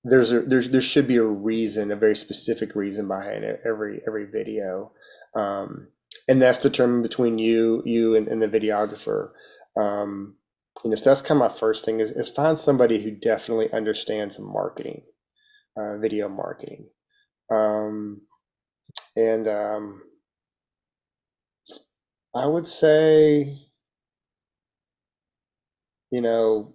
there should be a reason, a very specific reason behind every video, and that's determined between you and the videographer. So that's kind of my first thing is find somebody who definitely understands marketing, video marketing, um, and I would say, you know,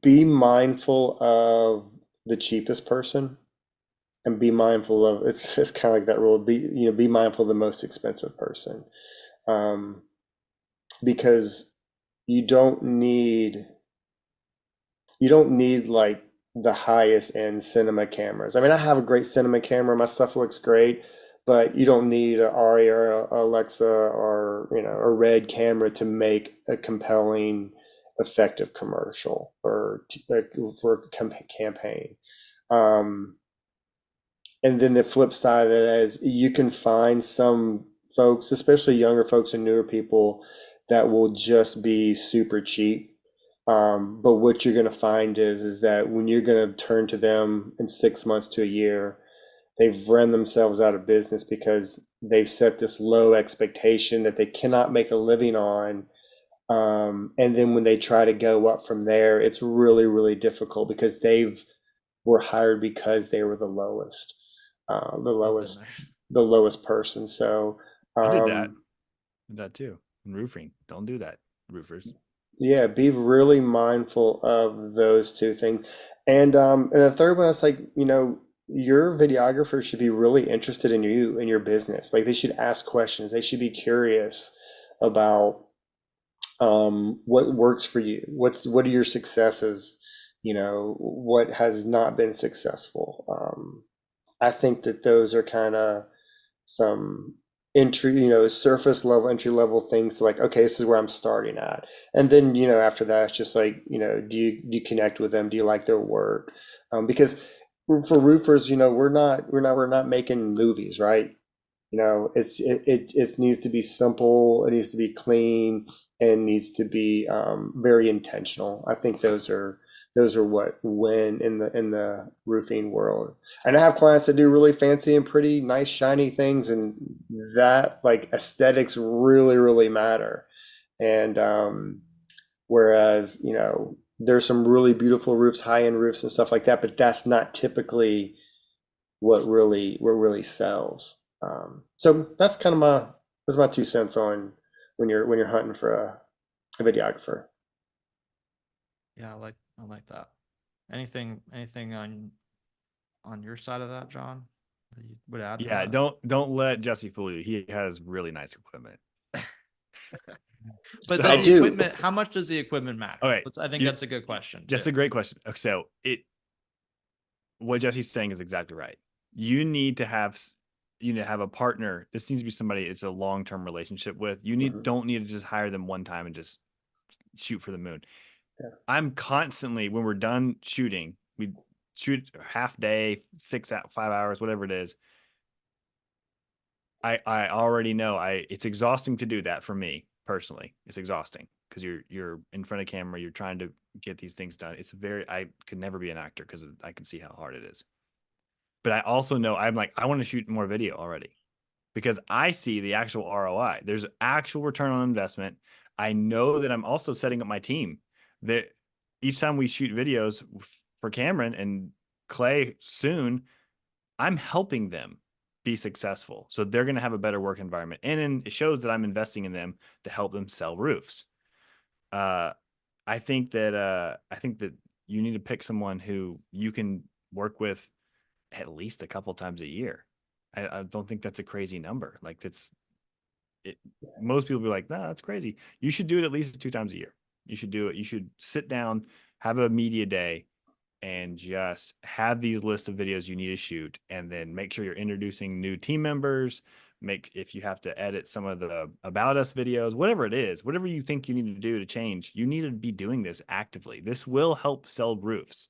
be mindful of the cheapest person and be mindful of it's kind of like that rule, be mindful of the most expensive person, um, because you don't need you don't need like the highest end cinema cameras. I mean, I have a great cinema camera, my stuff looks great, but you don't need an Ari or a Alexa or a Red camera to make a compelling, effective commercial or for a campaign. Um, and then the flip side of it is you can find some folks, especially younger folks and newer people, that will just be super cheap. But what you're going to find is that when you're going to turn to them in 6 months to a year, they've run themselves out of business because they've set this low expectation that they cannot make a living on. And then when they try to go up from there, it's really, really difficult because were hired because they were the lowest, the I've been lowest, there. the lowest person. So, I did that. um, Did that too. In roofing. Don't do that, roofers. yeah, be really mindful of those two things. And the third one is like, your videographer should be really interested in you and your business. Like they should ask questions. They should be curious about what works for you. What are your successes? What has not been successful. I think that those are kind of some surface level, entry level things like, okay, this is where I'm starting at. And then, after that, it's just like, do you connect with them? Do you like their work? Because for roofers, we're not making movies, right? It needs to be simple, it needs to be clean, and needs to be very intentional. I think those are what win in the roofing world. And I have clients that do really fancy and pretty, nice, shiny things, and that like aesthetics really, really matter. And whereas, there's some really beautiful roofs, high-end roofs and stuff like that, but that's not typically what really sells. So that's my 2 cents on when you're hunting for a videographer. Yeah, I like that. Anything on your side of that, John, that you would add to Yeah, that? don't let Jesse fool you. He has really nice equipment. But I does So, the do. equipment, how much does the equipment matter? okay, I think you, that's a good question too. that's a great question. So what Jesse's saying is exactly right. You need to have you need to have a partner. This needs to be somebody it's a long-term relationship with. Mhm. Don't need to just hire them one time and just shoot for the moon. Yeah. I'm constantly when we're done shooting, we shoot half day, 5 hours, whatever it is. I already know it's exhausting to do that for me personally. It's exhausting because you're in front of camera, you're trying to get these things done. I could never be an actor because I can see how hard it is. But I also know I'm like I want to shoot more video already because I see the actual ROI. There's actual return on investment. I know that I'm also setting up my team that each time we shoot videos for Cameron and Clay soon, I'm helping them be successful. So they're going to have a better work environment. And it shows that I'm investing in them to help them sell roofs. Uh, I think that you need to pick someone who you can work with at least a couple times a year. I don't think that's a crazy number. Like that's it. Most people be like, nah, that's crazy. You should do it at least 2 times a year. You should do it. You should sit down, have a media day, and just have these lists of videos you need to shoot, and then make sure you're introducing new team members. Make if you have to edit some of the about us videos, whatever it is, whatever you think you need to do to change, you need to be doing this actively. This will help sell roofs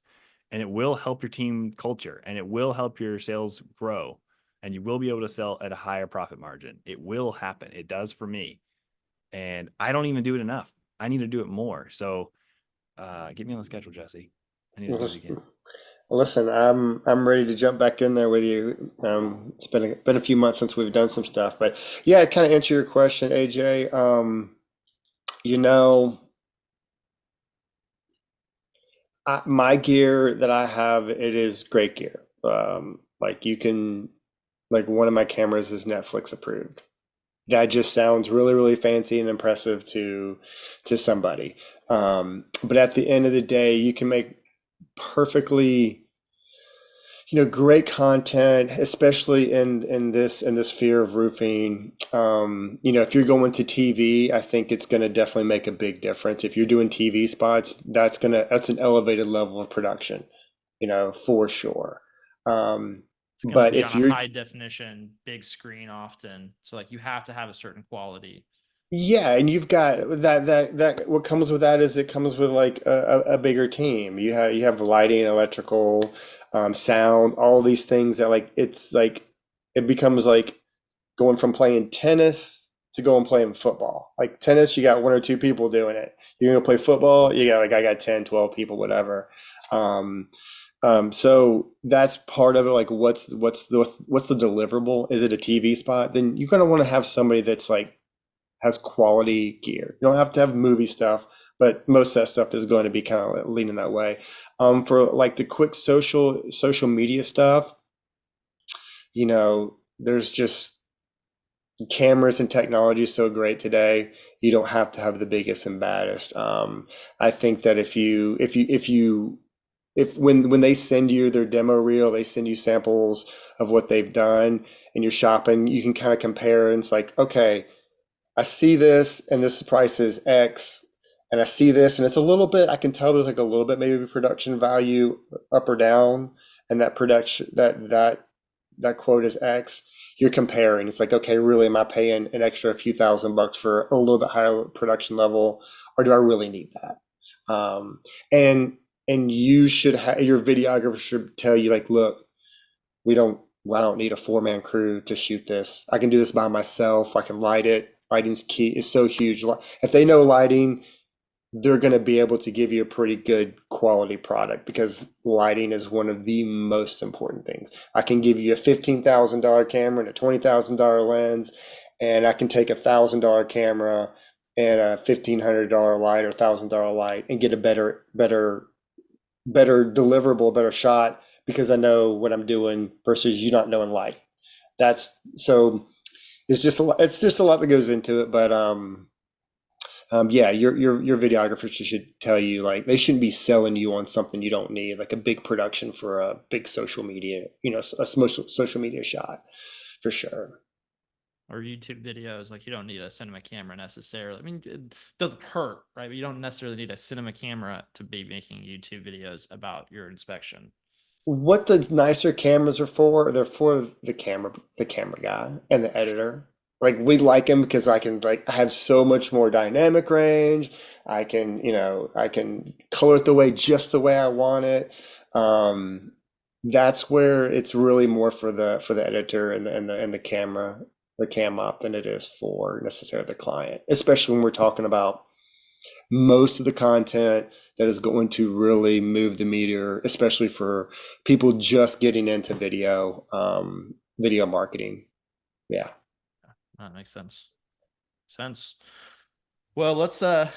and it will help your team culture and it will help your sales grow and you will be able to sell at a higher profit margin. It will happen. It does for me. And I don't even do it enough. I need to do it more. So get me on the schedule, Jesse. I need to Well, do it again. listen, I'm ready to jump back in there with you. It's been a few months since we've done some stuff, but yeah, to kind of answer your question, AJ. You know, my gear that I have, it is great gear. Like you can, like one of my cameras is Netflix approved. That just sounds really, really fancy and impressive to somebody. But at the end of the day, you can make perfectly, great content, especially in this sphere of roofing. If you're going to TV, I think it's going to definitely make a big difference. If you're doing TV spots, that's an elevated level of production, for sure. It's going to But be if on a you're high definition, big screen often. So like you have to have a certain quality. Yeah, and you've got that what comes with that is it comes with like a bigger team. You have lighting, electrical, sound, all these things that like it's like it becomes like going from playing tennis to going playing football. Like tennis, you got one or two people doing it. You're gonna play football, you got like I got 10, 12 people, whatever. Um, so that's part of it. Like what's the deliverable? Is it a TV spot? Then you're gonna want to have somebody that's like has quality gear. You don't have to have movie stuff, but most of that stuff is going to be kind of leaning that way. For like the quick social media stuff, there's just cameras and technology is so great today. You don't have to have the biggest and baddest. I think that if when they send you their demo reel, they send you samples of what they've done, and you're shopping, you can kind of compare, and it's like, okay, I see this and this price is X, and I see this and it's a little bit, I can tell there's like a little bit maybe production value up or down, and that production that quote is X. You're comparing. It's like, okay, really, am I paying an extra few $1,000 for a little bit higher production level, or do I really need that? And you should have your videographer should tell you like, look, we don't I don't need a 4-man crew to shoot this. I can do this by myself. I can light it. Lighting's key is so huge. If they know lighting, they're going to be able to give you a pretty good quality product because lighting is one of the most important things. I can give you a $15,000 camera and a $20,000 lens, and I can take $1,000 camera and a $1,500 light or $1,000 light and get a better deliverable, better shot, because I know what I'm doing versus you not knowing light. That's so it's just a lot, it's just a lot that goes into it, but yeah, your videographers should tell you like they shouldn't be selling you on something you don't need, like a big production for a big social media, a social media shot for sure. Or YouTube videos, like you don't need a cinema camera necessarily. I mean, it doesn't hurt, right? But you don't necessarily need a cinema camera to be making YouTube videos about your inspection. What the nicer cameras are for, they're for the camera guy and the editor. Like we like him because I have so much more dynamic range. I can color it just the way I want it. Um, that's where it's really more for the editor and the camera, the cam op than it is for necessarily the client, especially when we're talking about most of the content that is going to really move the meter, especially for people just getting into video marketing. Yeah. That makes sense. Well, let's kind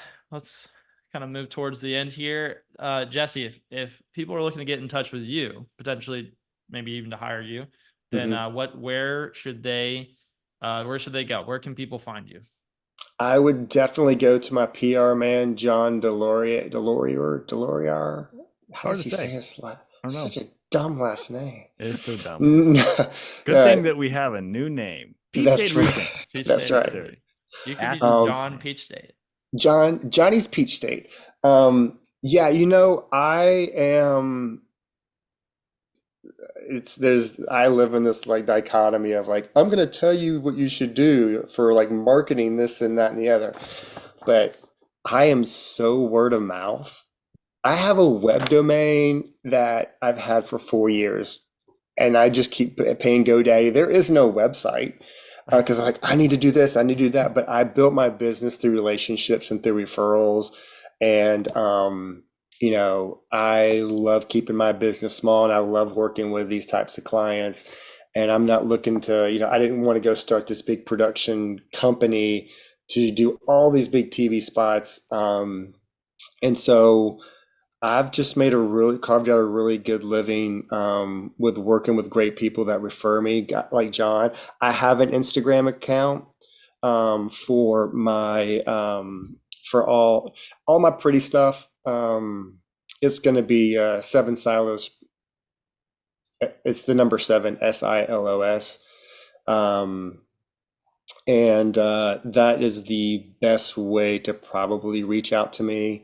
of move towards the end here. Jesse, if people are looking to get in touch with you, potentially maybe even to hire you, then where should they go? Where can people find you? I would definitely go to my PR man, John DeLaurier. How Hard does to he say say. his last? I don't know. Such a dumb last name. It is so dumb. Good thing that we have a new name. Peach That's State right. Roofing. Peach That's State, right. sir. You could be Apple's just John name. Peach State. Johnny's Peach State. Yeah, I am. I live in this like dichotomy of like I'm gonna tell you what you should do for like marketing this and that and the other, but I am so word of mouth. I have a web domain that I've had for 4 years, and I just keep paying GoDaddy. There is no website because I'm like I need to do this, I need to do that, but I built my business through relationships and through referrals, and I love keeping my business small, and I love working with these types of clients. And I'm not looking to, I didn't want to go start this big production company to do all these big TV spots. And so I've just carved out a really good living with working with great people that refer me, like John. I have an Instagram account for for all my pretty stuff. It's going to be Seven Silos. It's the number seven, SILOS. Um, and that is the best way to probably reach out to me.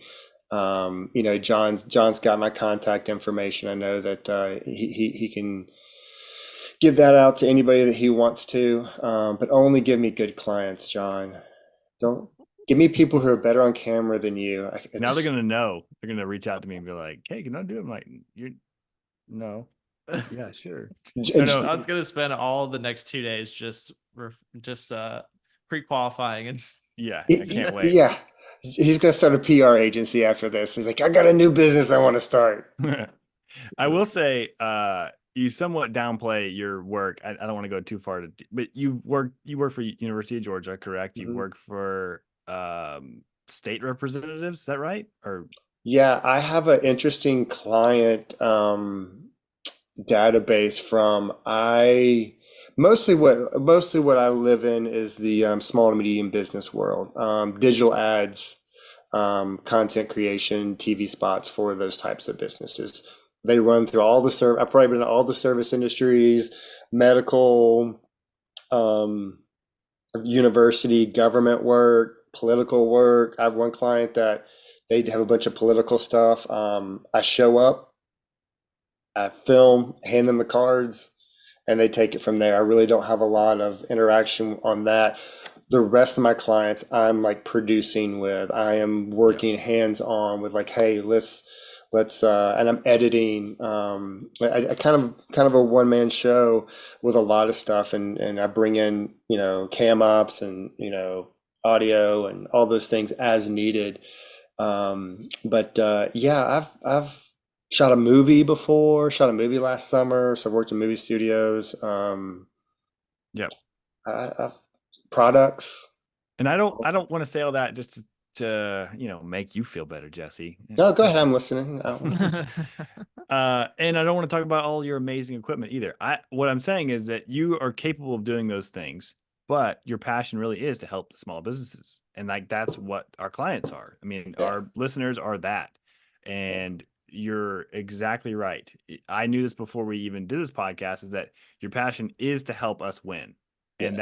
John's got my contact information. I know that he can give that out to anybody that he wants to, but only give me good clients, John. Don't give me people who are better on camera than you. Now they're gonna know. They're gonna reach out to me and be like, "Hey, can I do it?" I'm like, "You're no, yeah, sure." No, I was gonna spend all the next 2 days just pre-qualifying and yeah, I can't wait. Yeah, he's gonna start a PR agency after this. He's like, I got a new business I want to start. I will say, you somewhat downplay your work. I don't want to go too far but you work for University of Georgia, correct? You work for state representatives, is that right? Or yeah, I have an interesting client database from I mostly what I live in is the small and medium business world, digital ads, content creation, TV spots for those types of businesses. They run through all I've probably been in all the service industries, medical, um, university, government work, political work. I have one client that they have a bunch of political stuff. I show up, I film, hand them the cards, and they take it from there. I really don't have a lot of interaction on that. The rest of my clients, I'm like producing with. I am working hands on with like, hey, and I'm editing. I kind of a one man show with a lot of stuff, and I bring in cam ops and audio and all those things as needed. But yeah, I've shot a movie before, shot a movie last summer, so I've worked in movie studios. Yep. I've products. And I don't want to say all that just to make you feel better, Jesse. No, go ahead. I'm listening. And I don't want to talk about all your amazing equipment either. What I'm saying is that you are capable of doing those things, but your passion really is to help the small businesses. And like that's what our clients are. I mean, Yeah. our listeners are that. And you're exactly right. I knew this before we even did this podcast, is that your passion is to help us win. And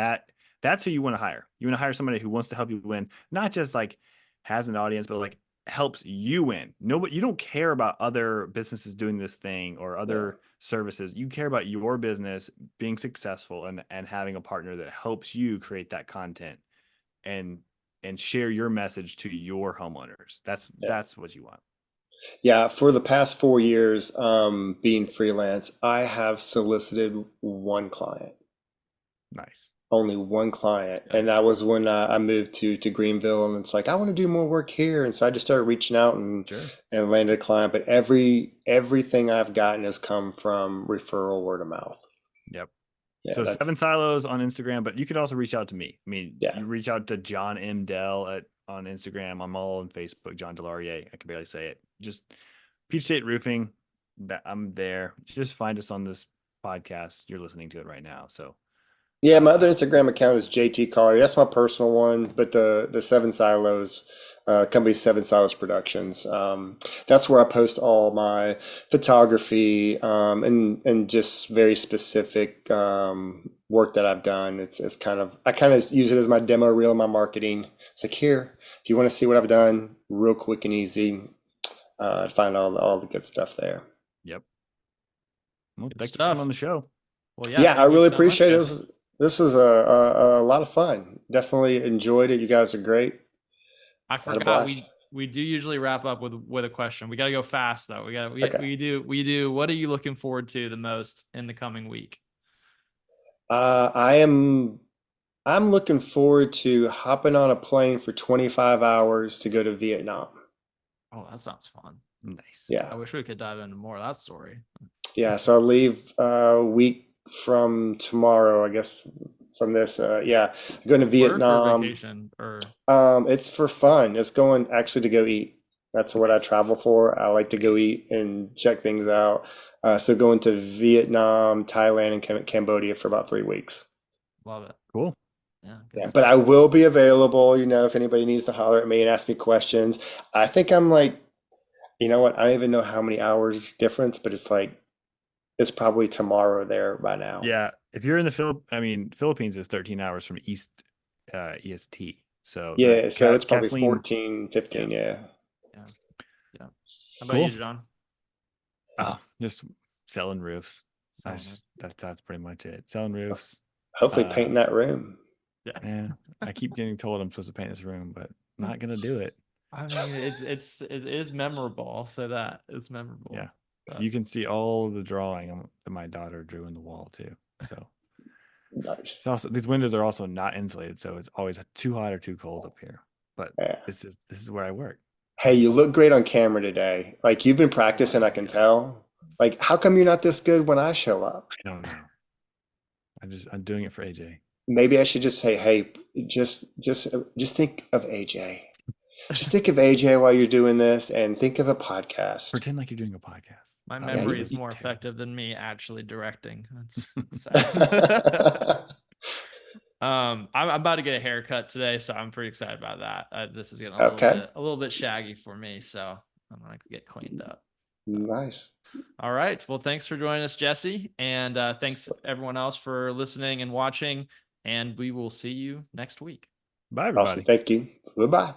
that's who you want to hire. You want to hire somebody who wants to help you win, not just like has an audience, but like helps you win. Nobody, you don't care about other businesses doing this thing or other services. You care about your business being successful and having a partner that helps you create that content and share your message to your homeowners. That's what you want. Yeah, for the past 4 years, being freelance, I have solicited one client, Nice. only one client, and that was when I moved to Greenville, and it's like I want to do more work here, and so I just started reaching out and Sure. and landed a client. But everything I've gotten has come from referral, word of mouth. Yep. Yeah, So that's 7 Silos on Instagram, but you could also reach out to me. I mean, Yeah. you reach out to John M. Dell on Instagram. I'm all on Facebook, John DeLaurier. I can barely say it. Just Peach State Roofing. I'm there. Just find us on this podcast. You're listening to it right now. So Yeah, my other Instagram account is JT Collier. That's my personal one, but the Seven Silos company, Seven Silos Productions. That's where I post all my photography and just very specific work that I've done. It's kind of, I kind of use it as my demo reel in my marketing. It's like, here, if you want to see what I've done, real quick and easy, find all the good stuff there. Yep. Well, Good thanks for stuff. coming on the show. Well, Yeah, I thank you really so much, appreciate it. Jesse. This was a lot of fun. Definitely enjoyed it. You guys are great. I Had a forgot blast. we do usually wrap up with a question. We got to go fast though. Okay. We do. What are you looking forward to the most in the coming week? I'm looking forward to hopping on a plane for 25 hours to go to Vietnam. Oh, that sounds fun. Nice. I Yeah. wish we could dive into more of that story. Yeah, so I'll leave a week from tomorrow, I guess, from this. Yeah, going to Work or Vietnam. vacation or It's for fun. It's going actually to go eat. That's what I Nice. travel for. I like to go eat and check things out. So going to Vietnam, Thailand, and Cambodia for about 3 weeks. Love it. Cool. Yeah, good Yeah, stuff. but I will be available, if anybody needs to holler at me and ask me questions. I think I'm like, you know what? I don't even know how many hours difference, but it's probably tomorrow there by now. Yeah. If you're in the Philippines is 13 hours from EST. So Yeah, so it's probably Kathleen, 14, 15, yeah. How about you, John? Oh, just selling roofs. Selling That's pretty much it. Selling roofs. Hopefully painting that room. Yeah. I keep getting told I'm supposed to paint this room, but I'm not gonna do it. I mean, it is memorable. I'll say that it's memorable. Yeah. But You can see all the drawing that my daughter drew in the wall too. So Nice. it's also, these windows are also not insulated, so it's always too hot or too cold up here. But Yeah. this is where I work. Hey, you look great on camera today. Like you've been practicing, I Thanks, can guys. tell. Like, how come you're not this good when I show up? I don't know. I'm doing it for AJ. Maybe I should just say, hey, just think of AJ. Just think of AJ while you're doing this and think of a podcast. Pretend like you're doing a podcast. My That memory would is be more terrible. effective than me actually directing. That's sad. I'm about to get a haircut today, so I'm pretty excited about that. This is getting a little bit shaggy for me, so I'm gonna get cleaned up. Nice. All right. Well, thanks for joining us, Jesse, and thanks everyone else for listening and watching. And we will see you next week. Bye, everybody. Awesome. Thank you. Goodbye.